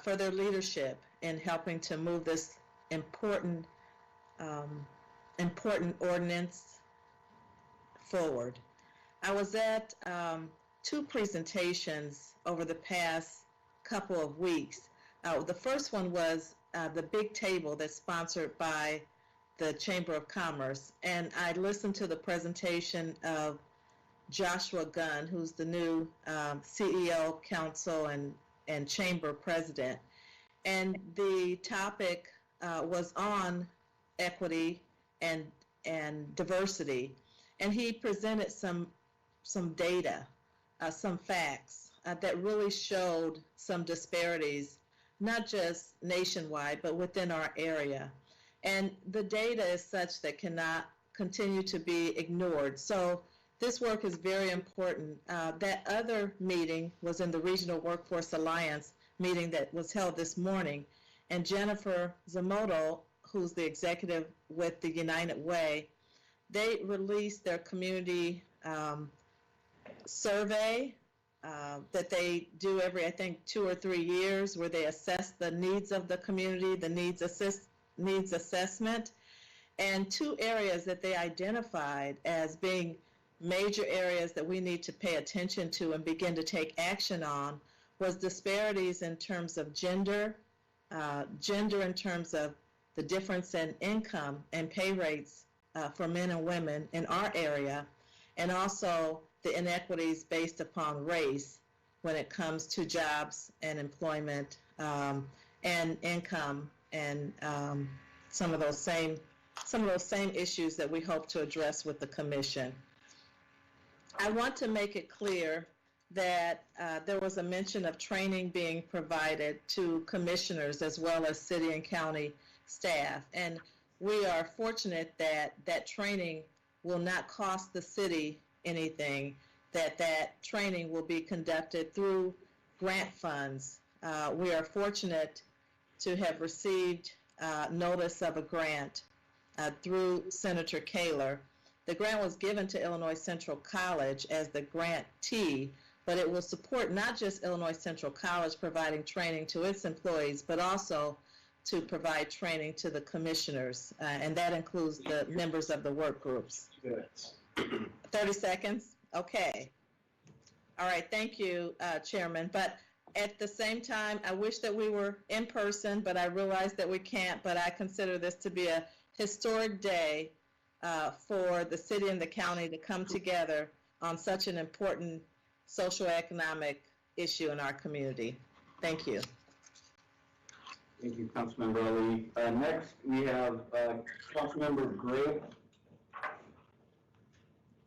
for their leadership in helping to move this important ordinance forward. I was at 2 presentations over the past couple of weeks. The first one was the big table that's sponsored by the Chamber of Commerce, and I listened to the presentation of Joshua Gunn, who's the new CEO, Council, and Chamber President, and the topic was on equity and diversity, and he presented some data, some facts that really showed some disparities, not just nationwide, but within our area. And the data is such that cannot continue to be ignored. So this work is very important. That other meeting was in the Regional Workforce Alliance meeting that was held this morning. And Jennifer Zamoto who's the executive with the United Way, they released their community survey that they do every, I think, 2 or 3 years, where they assess the needs of the community, the needs assessment, and 2 areas that they identified as being major areas that we need to pay attention to and begin to take action on was disparities in terms of gender in terms of the difference in income and pay rates for men and women in our area, and also the inequities based upon race when it comes to jobs and employment and income and some of those same issues that we hope to address with the commission. I want to make it clear that there was a mention of training being provided to commissioners as well as city and county staff, and we are fortunate that that training will not cost the city anything, that training will be conducted through grant funds. We are fortunate to have received notice of a grant through Senator Kaler. The grant was given to Illinois Central College as the grantee, but it will support not just Illinois Central College providing training to its employees, but also to provide training to the commissioners, and that includes the members of the work groups. 30 seconds? Okay. All right, thank you, Chairman. But at the same time, I wish that we were in person, but I realize that we can't, but I consider this to be a historic day for the city and the county to come together on such an important socioeconomic issue in our community. Thank you. Thank you, Councilmember Ali. Next, we have Councilmember Gray.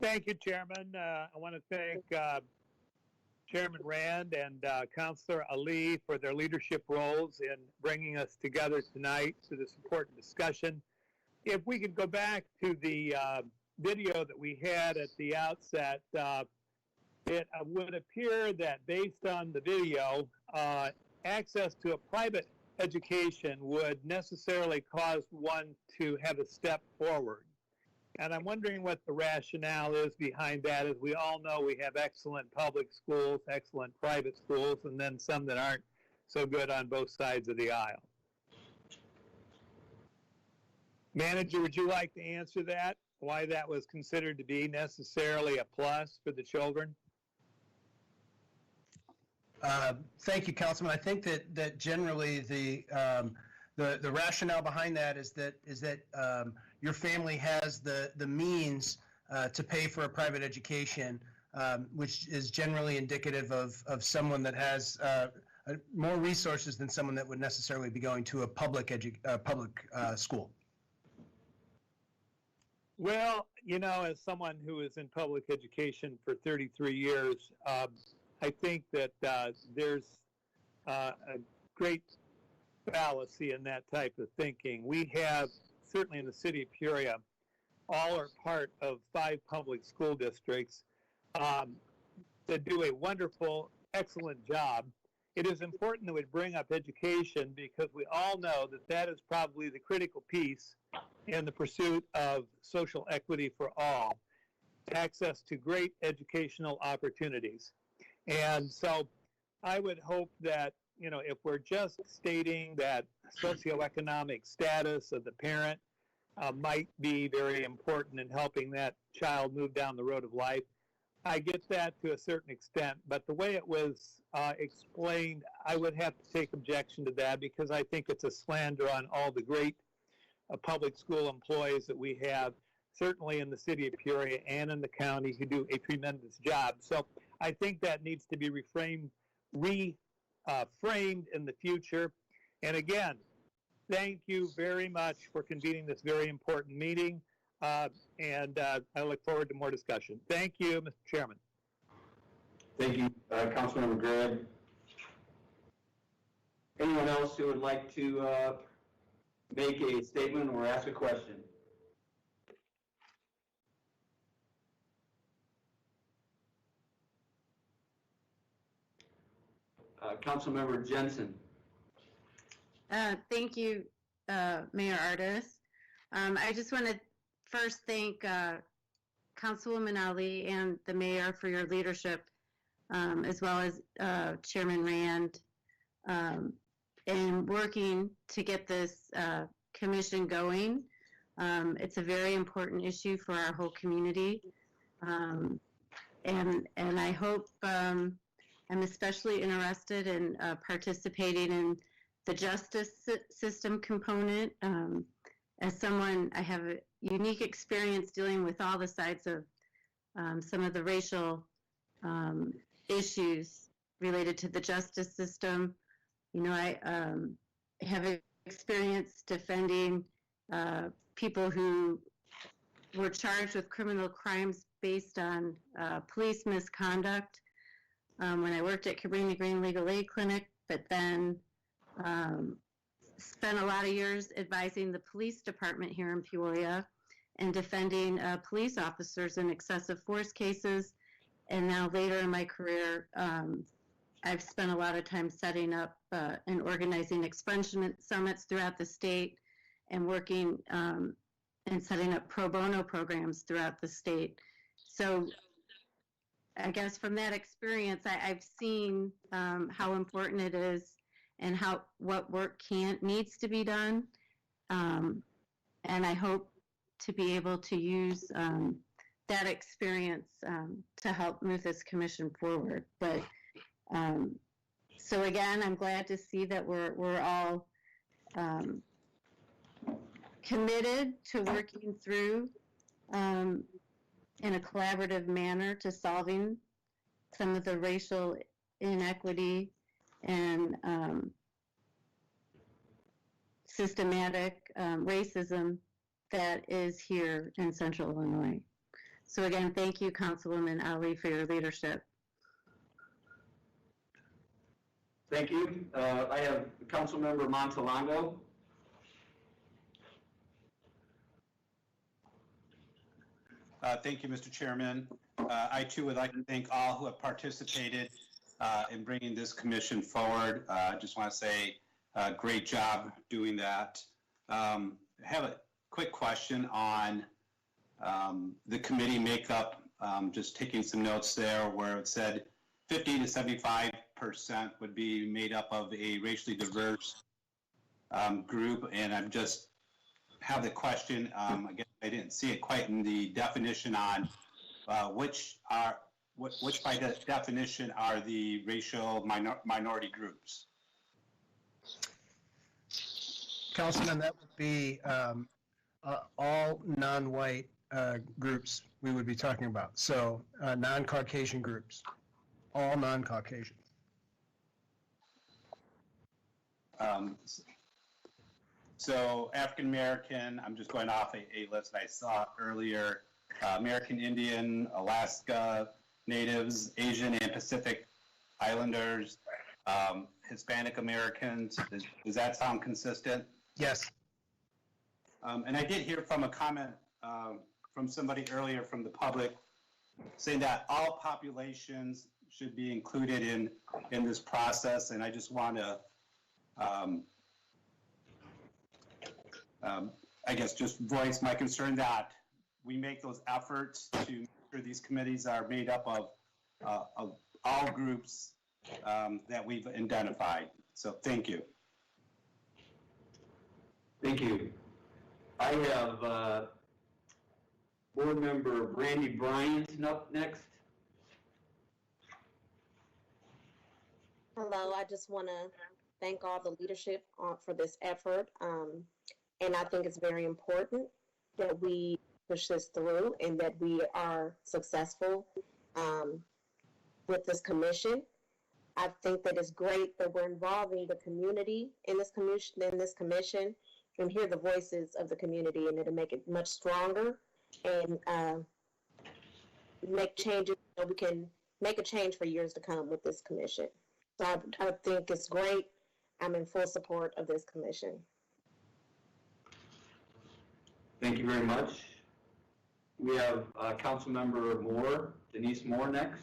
Thank you, Chairman. I want to thank Chairman Rand and Councilor Ali for their leadership roles in bringing us together tonight to this important discussion. If we could go back to the video that we had at the outset, it would appear that based on the video, access to a private education would necessarily cause one to have a step forward. And I'm wondering what the rationale is behind that. As we all know, we have excellent public schools, excellent private schools, and then some that aren't so good on both sides of the aisle. Manager, would you like to answer that? Why that was considered to be necessarily a plus for the children? Thank you, Councilman. I think that generally the rationale behind that is that your family has the means to pay for a private education, which is generally indicative of someone that has more resources than someone that would necessarily be going to a public school. Well, you know, as someone who is in public education for 33 years, I think that there's a great fallacy in that type of thinking. We have, certainly in the city of Peoria, all are part of 5 public school districts that do a wonderful, excellent job. It is important that we bring up education because we all know that that is probably the critical piece in the pursuit of social equity for all, access to great educational opportunities. And so I would hope that, you know, if we're just stating that socioeconomic status of the parent might be very important in helping that child move down the road of life, I get that to a certain extent, but the way it was explained, I would have to take objection to that because I think it's a slander on all the great public school employees that we have, certainly in the city of Peoria and in the county, who do a tremendous job. So I think that needs to be reframed in the future. And again, thank you very much for convening this very important meeting. And I look forward to more discussion. Thank you, Mr. Chairman. Thank you, Councilmember Gregg. Anyone else who would like to make a statement or ask a question? Councilmember Jensen. Thank you, Mayor Artis. I just want to first thank Councilwoman Ali and the mayor for your leadership, as well as Chairman Rand, in working to get this commission going. It's a very important issue for our whole community. And I hope, I'm especially interested in participating in the justice system component. As someone, I have a unique experience dealing with all the sides of some of the racial issues related to the justice system. You know, I have experience defending people who were charged with criminal crimes based on police misconduct when I worked at Cabrini Green Legal Aid Clinic, but then spent a lot of years advising the police department here in Peoria and defending police officers in excessive force cases. And now later in my career, I've spent a lot of time setting up and organizing expungement summits throughout the state and working and setting up pro bono programs throughout the state. So I guess from that experience, I've seen how important it is and what work needs to be done. And I hope to be able to use that experience to help move this commission forward. But so again, I'm glad to see that we're all committed to working through in a collaborative manner to solving some of the racial inequity and systematic racism that is here in Central Illinois. So again, thank you, Councilwoman Ali, for your leadership. Thank you. I have Councilmember Montalongo. Thank you, Mr. Chairman. I too would like to thank all who have participated in bringing this commission forward. I just want to say great job doing that. I have a quick question on the committee makeup. Just taking some notes there where it said 50 to 75% would be made up of a racially diverse group, and I'm just have the question, again, I didn't see it quite in the definition on which by definition are the racial minority groups. Councilman, that would be all non-white groups we would be talking about. So non-Caucasian groups, all non-Caucasian. So African American, I'm just going off a list I saw earlier, American Indian, Alaska Natives, Asian and Pacific Islanders, Hispanic Americans. Does that sound consistent? Yes. And I did hear from a comment from somebody earlier from the public saying that all populations should be included in this process, and I just want to I guess just voice my concern that we make those efforts to make sure these committees are made up of all groups that we've identified. So thank you. Thank you. I have Board Member Brandy Bryant up next. Hello, I just want to thank all the leadership for this effort. And I think it's very important that we push this through and that we are successful with this commission. I think that it's great that we're involving the community in this commission and hear the voices of the community, and it'll make it much stronger and make changes so we can make a change for years to come with this commission. So I think it's great. I'm in full support of this commission. Thank you very much. We have Councilmember Moore, Denise Moore next.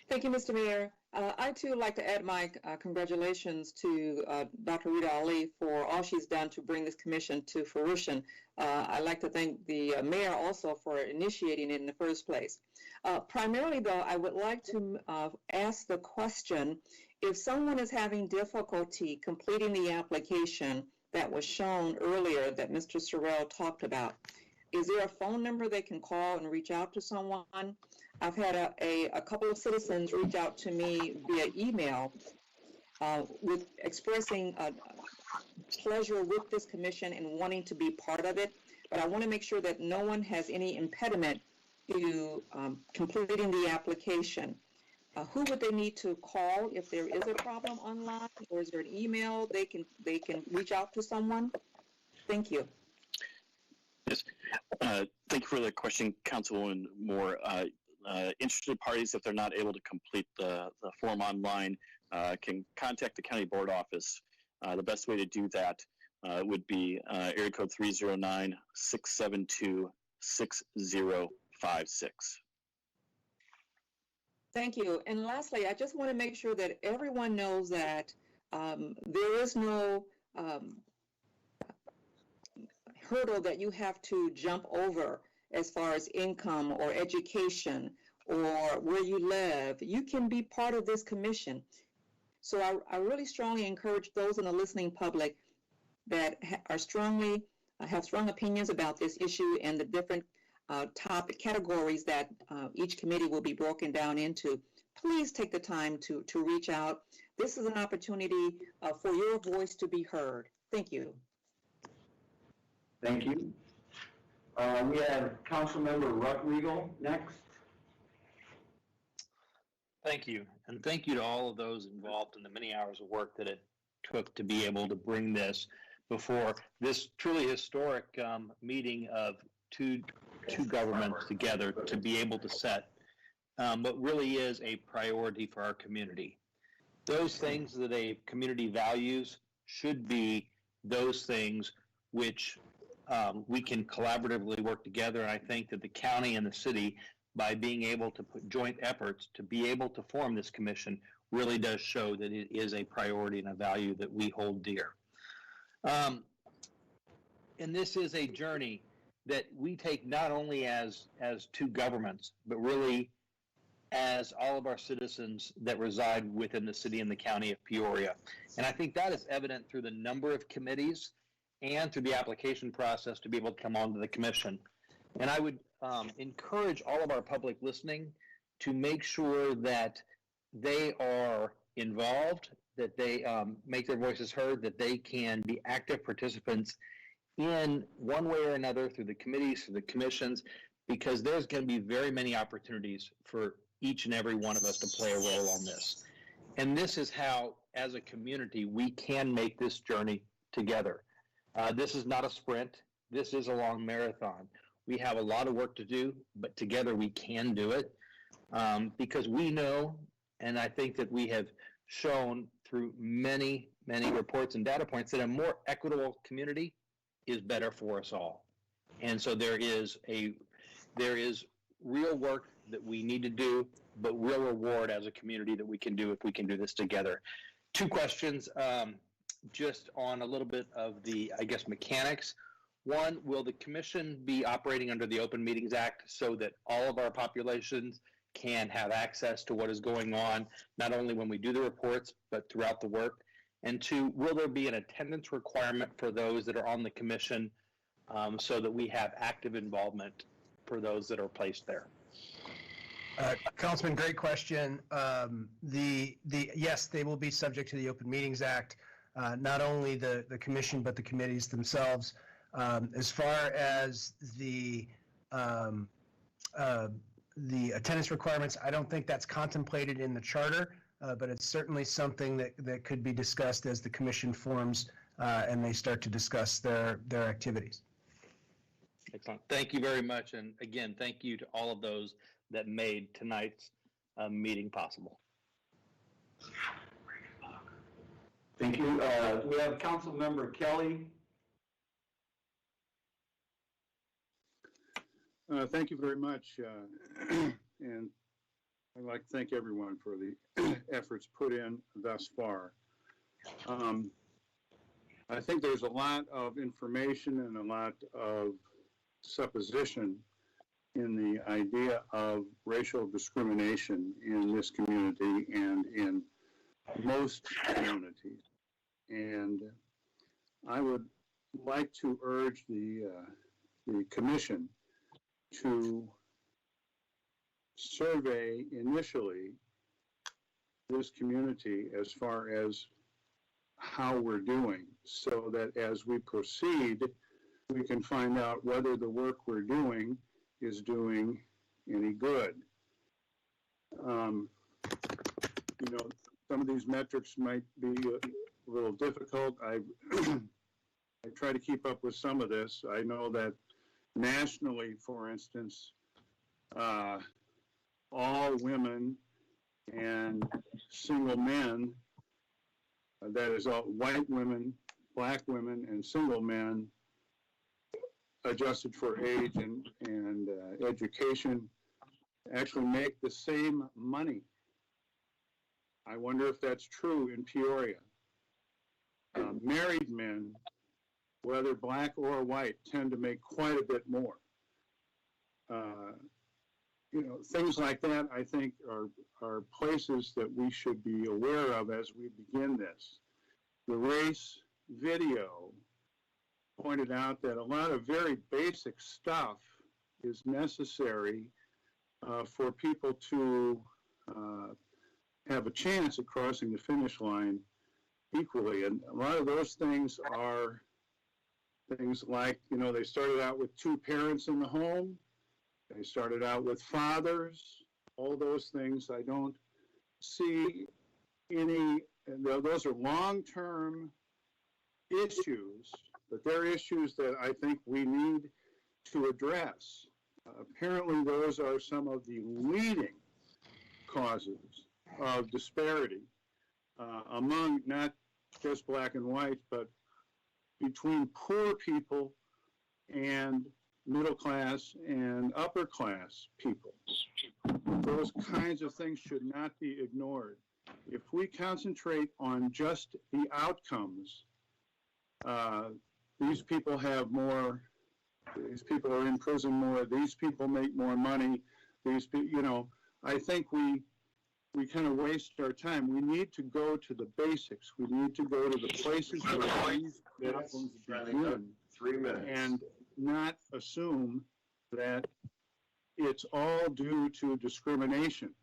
Thank you, Mr. Mayor. I too would like to add my congratulations to Dr. Rita Ali for all she's done to bring this commission to fruition. I'd like to thank the mayor also for initiating it in the first place. Primarily, though, I would like to ask the question, if someone is having difficulty completing the application that was shown earlier that Mr. Sorrell talked about, is there a phone number they can call and reach out to someone? I've had a couple of citizens reach out to me via email with expressing pleasure with this commission and wanting to be part of it, but I want to make sure that no one has any impediment to completing the application. Who would they need to call if there is a problem online, or is there an email they can reach out to someone? Thank you. Yes. Thank you for the question, Councilwoman Moore. Interested parties, if they're not able to complete the form online, can contact the county board office. The best way to do that would be area code 309-672-6056. Thank you. And lastly, I just want to make sure that everyone knows that there is no hurdle that you have to jump over as far as income or education or where you live. You can be part of this commission. So I really strongly encourage those in the listening public that have strong opinions about this issue and the different topic categories that each committee will be broken down into. Please take the time to reach out. This is an opportunity for your voice to be heard. Thank you. Thank you. We have Councilmember Ruckriegel next. Thank you. And thank you to all of those involved in the many hours of work that it took to be able to bring this before this truly historic meeting of two governments together to be able to set what really is a priority for our community. Those things that a community values should be those things which we can collaboratively work together. And I think that the county and the city, by being able to put joint efforts to be able to form this commission, really does show that it is a priority and a value that we hold dear. And this is a journey that we take not only as two governments, but really as all of our citizens that reside within the city and the county of Peoria. And I think that is evident through the number of committees and through the application process to be able to come onto the commission. And I would encourage all of our public listening to make sure that they are involved, that they make their voices heard, that they can be active participants in one way or another through the committees, through the commissions, because there's going to be very many opportunities for each and every one of us to play a role on this. And this is how, as a community, we can make this journey together. This is not a sprint. This is a long marathon. We have a lot of work to do, but together we can do it because we know, and I think that we have shown through many, many reports and data points that a more equitable community is better for us all. And so there is real work that we need to do, but real reward as a community that we can do if we can do this together. Two questions. Just on a little bit of the, I guess, mechanics. One, will the commission be operating under the Open Meetings Act so that all of our populations can have access to what is going on, not only when we do the reports, but throughout the work? And two, will there be an attendance requirement for those that are on the commission so that we have active involvement for those that are placed there? Councilman, great question. Yes, they will be subject to the Open Meetings Act. Not only the commission, but the committees themselves. As far as the attendance requirements, I don't think that's contemplated in the charter, but it's certainly something that could be discussed as the commission forms and they start to discuss their activities. Excellent. Thank you very much. And again, thank you to all of those that made tonight's meeting possible. Thank you. We have Councilmember Kelly. Thank you very much. And I'd like to thank everyone for the efforts put in thus far. I think there's a lot of information and a lot of supposition in the idea of racial discrimination in this community and in most communities. And I would like to urge the commission to survey initially this community as far as how we're doing, so that as we proceed, we can find out whether the work we're doing is doing any good. You know, some of these metrics might be a little difficult. I try to keep up with some of this. I know that nationally, for instance, all women and single men, that is all white women, black women, and single men, adjusted for age and education, actually make the same money. I wonder if that's true in Peoria. Married men, whether black or white, tend to make quite a bit more. You know, things like that, I think, are places that we should be aware of as we begin this. The race video pointed out that a lot of very basic stuff is necessary for people to have a chance at crossing the finish line equally. And a lot of those things are things like, you know, they started out with 2 parents in the home. They started out with fathers. All those things, I don't see any, those are long-term issues, but they're issues that I think we need to address. Apparently, those are some of the leading causes of disparity among not just black and white, but between poor people and middle class and upper class people. Those kinds of things should not be ignored. If we concentrate on just the outcomes, these people have more, these people are in prison more, these people make more money, these people, you know, I think we kind of waste our time. We need to go to the basics. We need to go to the places where these problems begin. 3 minutes. And not assume that it's all due to discrimination.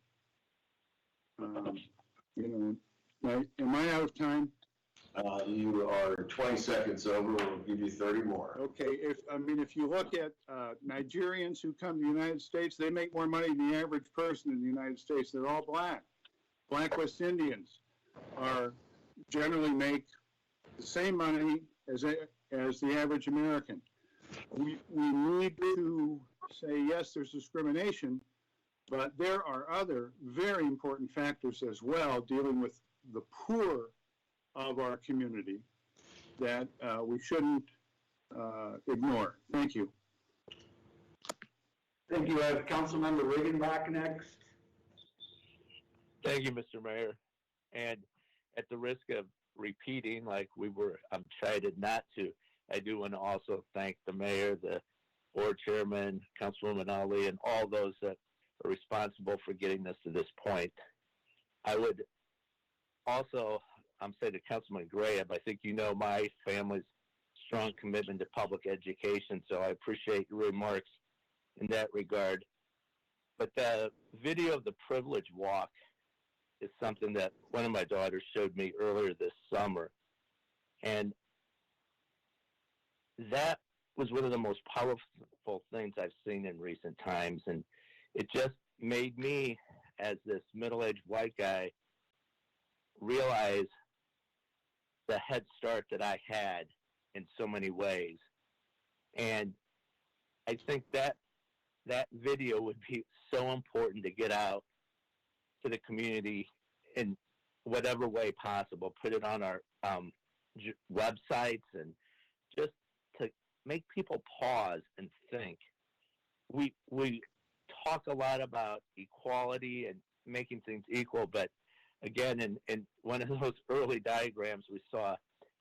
You know, am I out of time? You are 20 seconds over. We'll give you 30 more. Okay. If you look at Nigerians who come to the United States, they make more money than the average person in the United States. They're all black. Black West Indians generally make the same money as the average American. We need to say, yes, there's discrimination, but there are other very important factors as well dealing with the poor of our community that we shouldn't ignore. Thank you. Thank you. I have Councilmember Riggenbach next. Thank you, Mr. Mayor. And at the risk of repeating, like I'm excited not to, I do want to also thank the mayor, the board chairman, Councilwoman Ali, and all those that are responsible for getting us to this point. I would also say to Councilman Gray, I think you know my family's strong commitment to public education, so I appreciate your remarks in that regard. But the video of the Privilege Walk is something that one of my daughters showed me earlier this summer. And that was one of the most powerful things I've seen in recent times. And it just made me, as this middle-aged white guy, realize the head start that I had in so many ways. And I think that video would be so important to get out to the community in whatever way possible. Put it on our websites and just to make people pause and think. We talk a lot about equality and making things equal, but again, in one of those early diagrams we saw,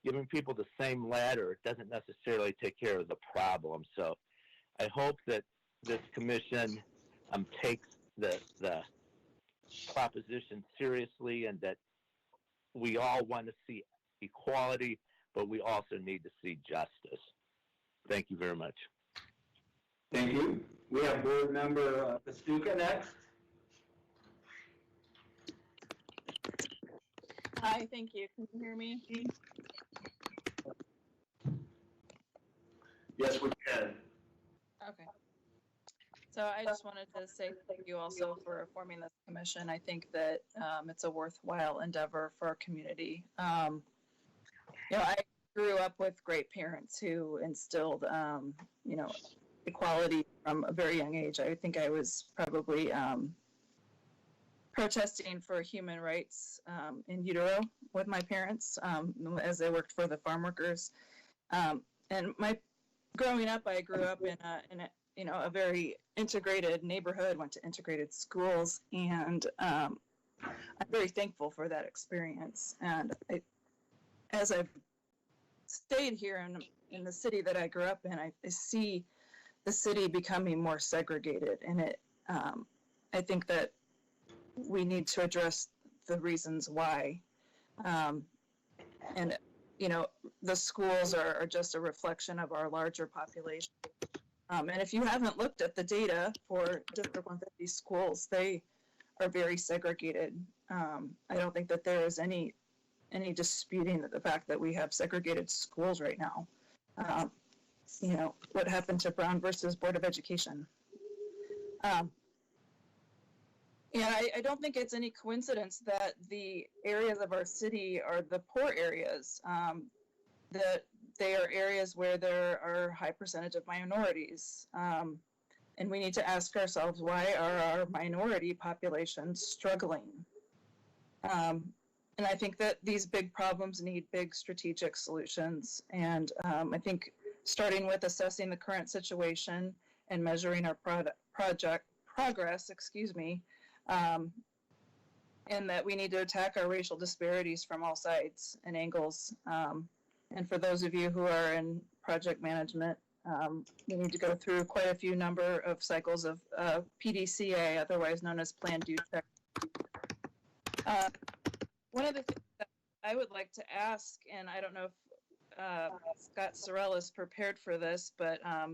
giving people the same ladder doesn't necessarily take care of the problem. So I hope that this commission takes the proposition seriously, and that we all want to see equality, but we also need to see justice. Thank you very much. Thank you. We have board member Pastuka next. Hi, thank you. Can you hear me? Yes, we can. Okay. So I just wanted to say thank you also for forming this commission. I think that it's a worthwhile endeavor for our community. I grew up with great parents who instilled, equality from a very young age. I think I was probably protesting for human rights in utero with my parents as they worked for the farm workers. And growing up, I grew up in a very integrated neighborhood, went to integrated schools, and I'm very thankful for that experience. And as I've stayed here in the city that I grew up in, I see the city becoming more segregated, and I think that we need to address the reasons why. And the schools are just a reflection of our larger population. And if you haven't looked at the data for District 150 schools, they are very segregated. I don't think that there is any disputing the fact that we have segregated schools right now. What happened to Brown versus Board of Education? And I don't think it's any coincidence that the areas of our city are the poor areas, that they are areas where there are a high percentage of minorities. And we need to ask ourselves, why are our minority populations struggling? And I think that these big problems need big strategic solutions. And I think starting with assessing the current situation and measuring our progress, and that we need to attack our racial disparities from all sides and angles. And for those of you who are in project management, we need to go through quite a few number of cycles of PDCA, otherwise known as Plan, Do, Check. One of the things that I would like to ask, and I don't know if Scott Sorrell is prepared for this, but I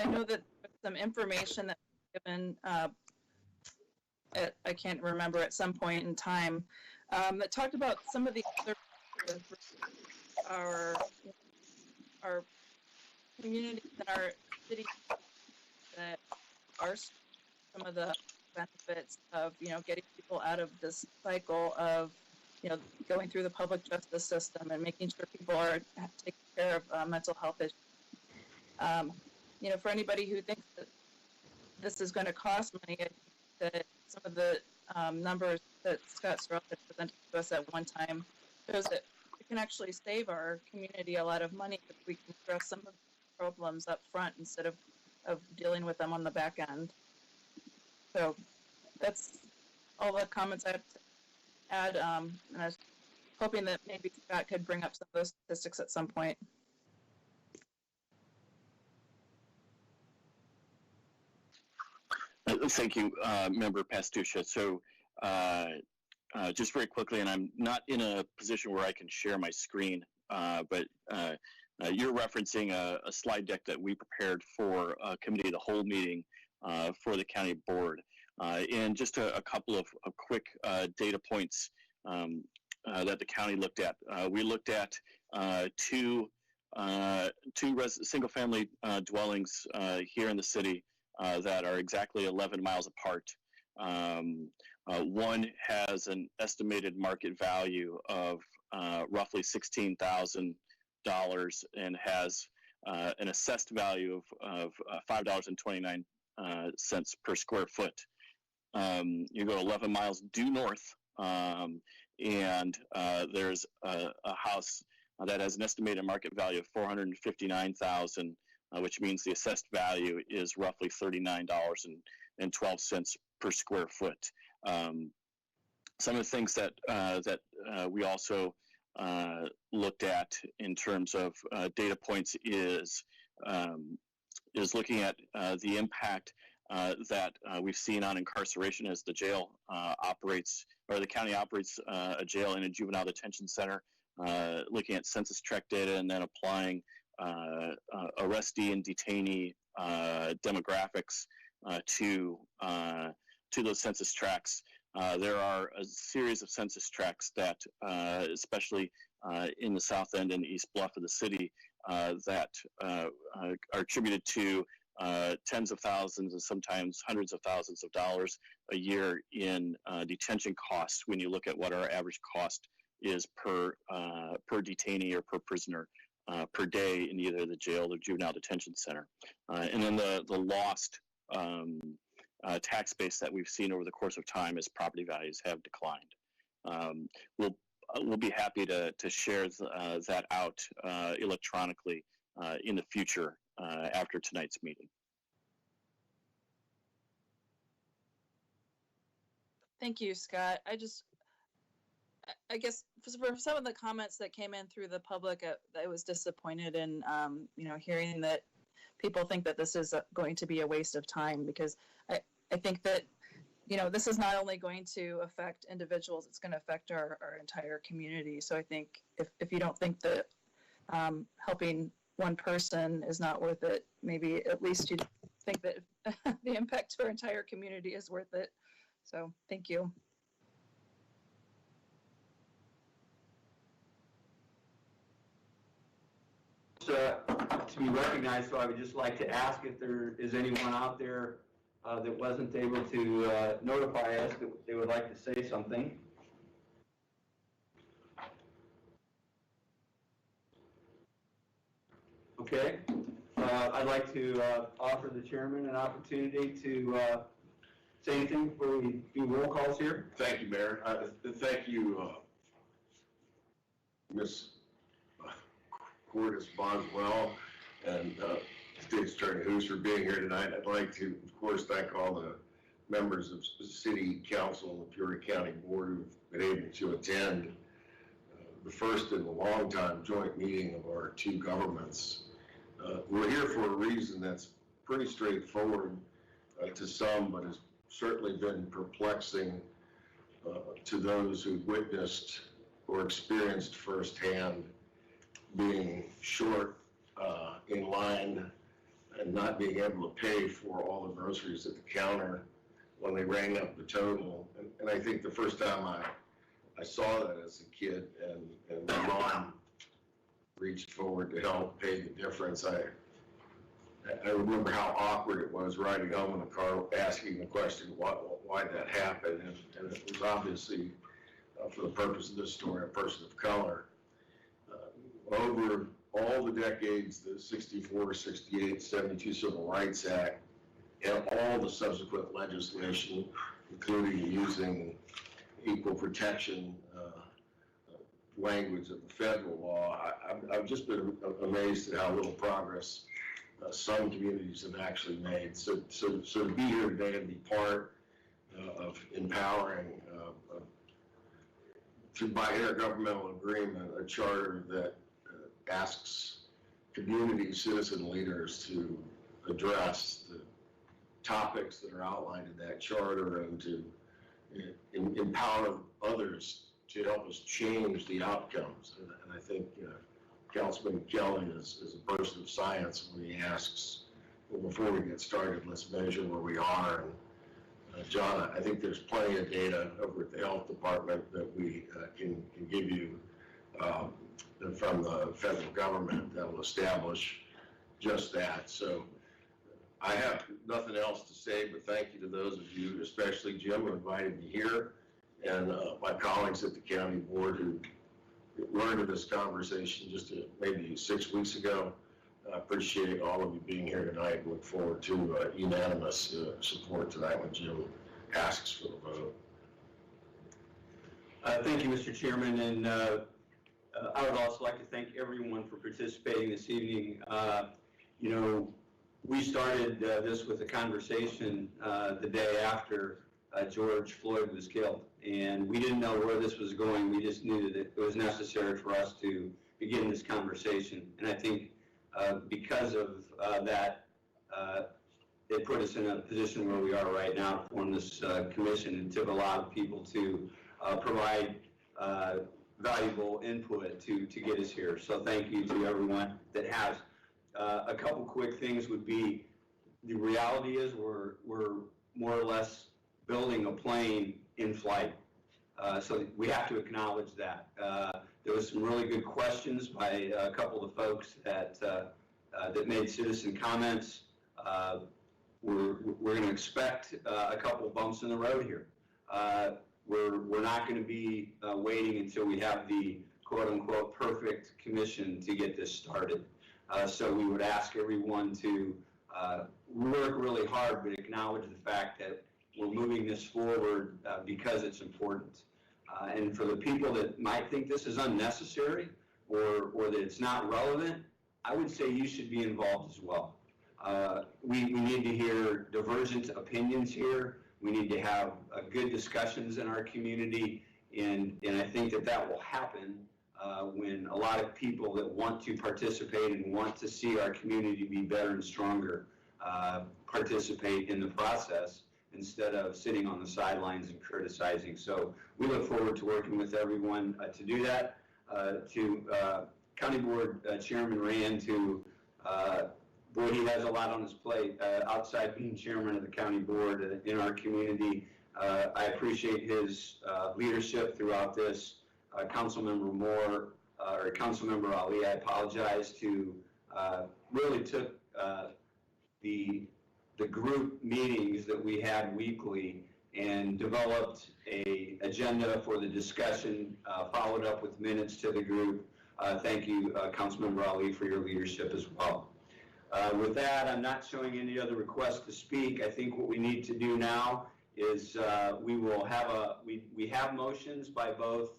know that some information that was given I can't remember, at some point in time, that talked about some of the other our communities in our city that are some of the benefits of getting people out of this cycle of going through the public justice system and making sure people are taking care of mental health issues. For anybody who thinks that this is going to cost money, I think that some of the numbers that Scott Sorrell had presented to us at one time shows that it can actually save our community a lot of money if we can address some of the problems up front instead of dealing with them on the back end. So that's all the comments I have to add, and I was hoping that maybe Scott could bring up some of those statistics at some point. Thank you, Member Pastusha. So just very quickly, and I'm not in a position where I can share my screen, but you're referencing a slide deck that we prepared for a committee of the whole meeting for the county board. And just a couple of quick data points that the county looked at. We looked at two single-family dwellings here in the city that are exactly 11 miles apart. One has an estimated market value of roughly $16,000 and has an assessed value of $5.29 per square foot. You go 11 miles due north, and there's a house that has an estimated market value of $459,000, which means the assessed value is roughly $39.12 per square foot. Some of the things that we also looked at in terms of data points is looking at the impact that we've seen on incarceration as the jail operates, or the county operates a jail and a juvenile detention center, looking at census tract data and then applying arrestee and detainee demographics to those census tracts. There are a series of census tracts that, especially in the south end and east bluff of the city, that are attributed to tens of thousands and sometimes hundreds of thousands of dollars a year in detention costs when you look at what our average cost is per detainee or per prisoner per day in either the jail or juvenile detention center. And then the lost tax base that we've seen over the course of time as property values have declined. We'll be happy to share that out electronically in the future after tonight's meeting. Thank you, Scott. I guess for some of the comments that came in through the public, I was disappointed in, hearing that people think that this is going to be a waste of time, because I think that, this is not only going to affect individuals, it's going to affect our entire community. So I think if you don't think that helping one person is not worth it, maybe at least you think that the impact to our entire community is worth it. So thank you. To be recognized, so I would just like to ask if there is anyone out there that wasn't able to notify us that they would like to say something. Okay. I'd like to offer the chairman an opportunity to say anything before we do roll calls here. Thank you, Mayor. Thank you, Ms. Cordes Boswell and State Attorney Hoos for being here tonight. I'd like to, of course, thank all the members of the City Council and the Peoria County Board who've been able to attend the first in a long time joint meeting of our two governments. We're here for a reason that's pretty straightforward to some, but has certainly been perplexing to those who've witnessed or experienced firsthand being short in line and not being able to pay for all the groceries at the counter when they rang up the total. And I think the first time I saw that as a kid and my mom reached forward to help pay the difference, I remember how awkward it was riding home in the car asking the question, why that happened, and it was obviously, for the purpose of this story, a person of color. Over all the decades, the 64, 68, 72 Civil Rights Act, and all the subsequent legislation, including using equal protection language of the federal law, I've just been amazed at how little progress some communities have actually made. So to be here today and be part of empowering, by intergovernmental agreement, a charter that asks community citizen leaders to address the topics that are outlined in that charter and to empower others to help us change the outcomes. And I think Councilman Kelly is a person of science when he asks, well, before we get started, let's measure where we are. And John, I think there's plenty of data over at the health department that we can give you from the federal government that will establish just that. So I have nothing else to say, but thank you to those of you, especially Jim, who invited me here, and my colleagues at the county board who learned of this conversation just maybe 6 weeks ago. I appreciate all of you being here tonight and look forward to unanimous support tonight when Jim asks for the vote. Thank you, Mr. Chairman, and I would also like to thank everyone for participating this evening. We started this with a conversation the day after George Floyd was killed. And we didn't know where this was going. We just knew that it was necessary for us to begin this conversation. And I think because of that, it put us in a position where we are right now to form this commission. It took a lot of people to provide valuable input to get us here. So thank you to everyone that has. A couple quick things would be, the reality is we're more or less building a plane in flight. So we have to acknowledge that. There was some really good questions by a couple of folks that made citizen comments. We're going to expect a couple bumps in the road here. We're not going to be waiting until we have the quote-unquote perfect commission to get this started. So we would ask everyone to work really hard, but acknowledge the fact that we're moving this forward because it's important. And for the people that might think this is unnecessary or that it's not relevant, I would say you should be involved as well. We need to hear divergent opinions here. We need to have good discussions in our community, and I think that will happen when a lot of people that want to participate and want to see our community be better and stronger participate in the process instead of sitting on the sidelines and criticizing. So we look forward to working with everyone to do that. To County Board Chairman Rand, boy, he has a lot on his plate outside being chairman of the county board in our community. I appreciate his leadership throughout this. Councilmember Moore, or Councilmember Ali, I apologize, really took the group meetings that we had weekly and developed an agenda for the discussion, followed up with minutes to the group. Thank you, Councilmember Ali, for your leadership as well. With that, I'm not showing any other requests to speak. I think what we need to do now is we have motions by both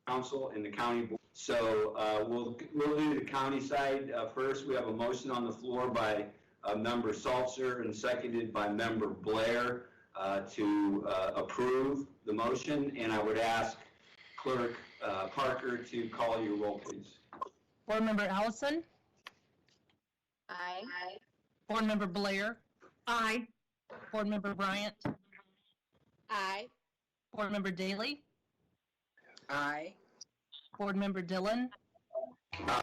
council and the county board. So we'll do the county side first. We have a motion on the floor by Member Salzer and seconded by Member Blair to approve the motion. And I would ask Clerk Parker to call your roll, please. Board Member Allison? Aye. Board Member Blair? Aye. Board Member Bryant? Aye. Board Member Daly? Aye. Board Member Dillon?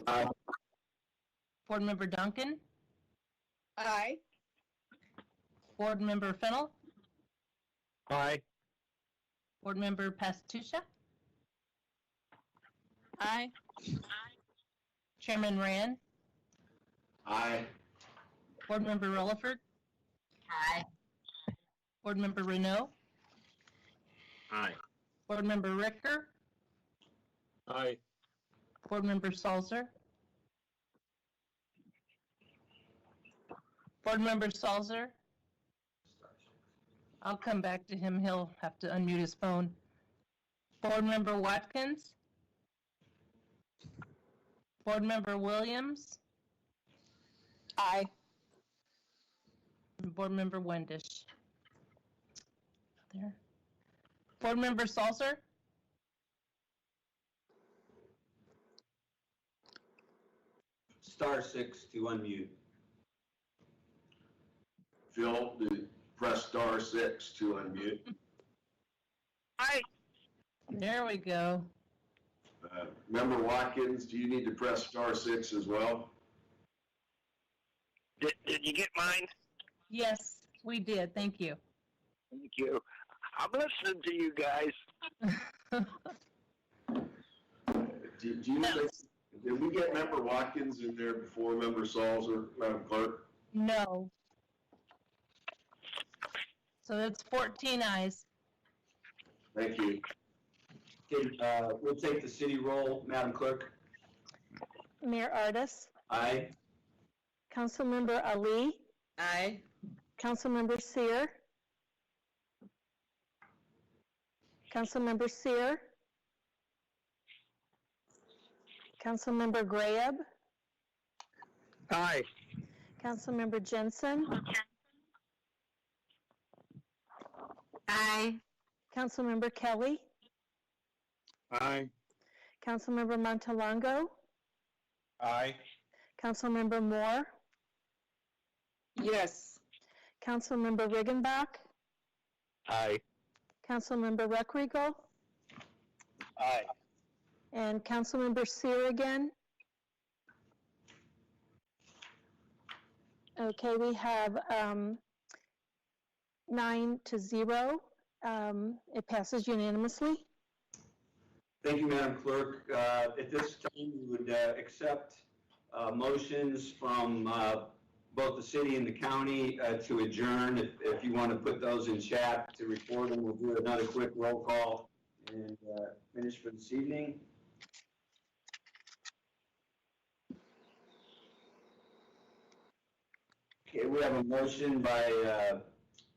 Aye. Board Member Duncan? Aye. Board Member Fennell? Aye. Board Member Pastucha? Aye. Chairman Rand? Aye. Board Member Rutherford? Aye. Board Member Renault? Aye. Board Member Ricker? Aye. Board Member Salzer? Board Member Salzer? I'll come back to him. He'll have to unmute his phone. Board Member Watkins? Board Member Williams? Aye. And Board Member Wendish. There. Board Member Salzer? *6 to unmute. Phil, press *6 to unmute. Aye. There we go. Member Watkins, do you need to press *6 as well? Did you get mine? Yes, we did. Thank you. Thank you. I'm listening to you guys. Do you know, did we get Member Watkins in there before Member Salzer, Madam Clerk? No. So that's 14 ayes. Thank you. Okay, we'll take the city roll, Madam Clerk. Mayor Ardis, Aye. Councilmember Ali, Aye. Councilmember Sear, Councilmember Sear, Councilmember Graham, Aye. Councilmember Jensen, Aye. Councilmember Kelly, Aye. Councilmember Montalongo, Aye. Councilmember Moore, Yes. Councilmember Riggenbach, Aye. Councilmember Reckriegel, Aye. and Councilmember Seer again. Okay, we have 9-0. It passes unanimously. Thank you, Madam Clerk. At this time, we would accept motions from both the city and the county to adjourn. If you want to put those in chat to record them, we'll do another quick roll call and finish for this evening. Okay, we have a motion by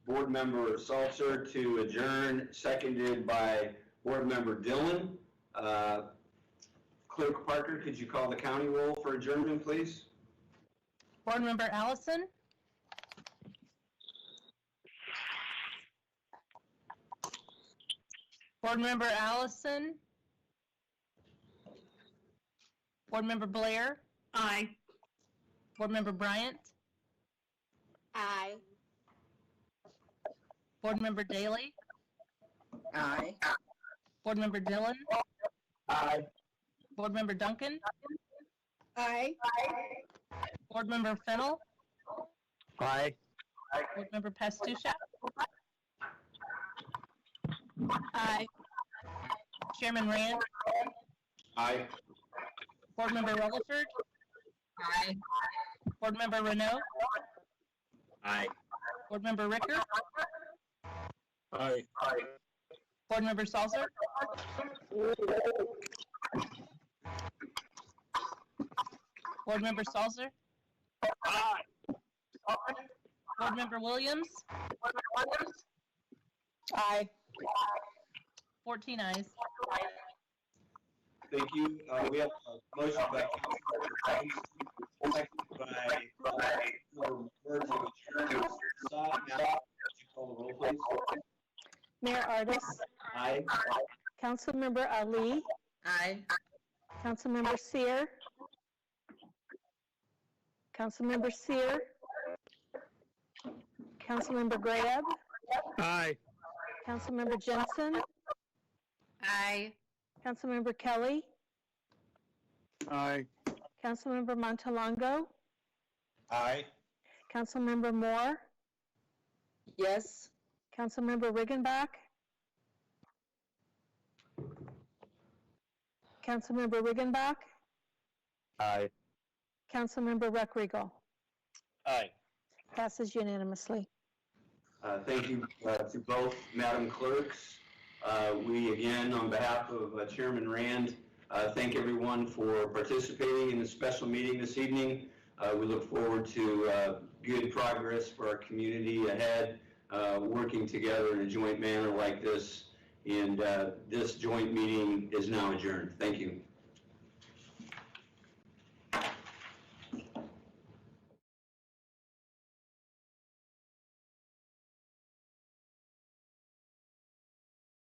Board Member Salzer to adjourn, seconded by Board Member Dillon. Clerk Parker, could you call the county roll for adjournment, please? Board Member Allison? Board Member Allison? Board Member Blair? Aye. Board Member Bryant? Aye. Board Member Daly? Aye. Board Member Dillon? Aye. Board Member Duncan? Aye. Board Member Fennel? Aye. Board Member Pastuchak? Aye. Chairman Rand? Aye. Board Member Rutherford? Aye. Board Member Renault? Aye. Board Member Ricker? Aye. Board Member Salzer? Board Member Salzer? Aye. Board Member Williams? Aye. 14 ayes. Thank you. We have a motion by Councilmember seconded by word to adjourn. Now, would you call the roll, please? Mayor Ardis, Aye. Councilmember Ali, Aye. Councilmember Seer, Councilmember Seer, Councilmember Graham, Aye. Councilmember Jensen, Aye. Councilmember Kelly, Aye. Councilmember Montalongo, Aye. Councilmember Moore, Yes. Councilmember Riggenbach, Councilmember Riggenbach, Aye. Councilmember Reckriegel. Aye. Passes unanimously. Thank you to both Madam Clerks. We again, on behalf of Chairman Rand, thank everyone for participating in the special meeting this evening. We look forward to good progress for our community ahead, working together in a joint manner like this. And this joint meeting is now adjourned. Thank you.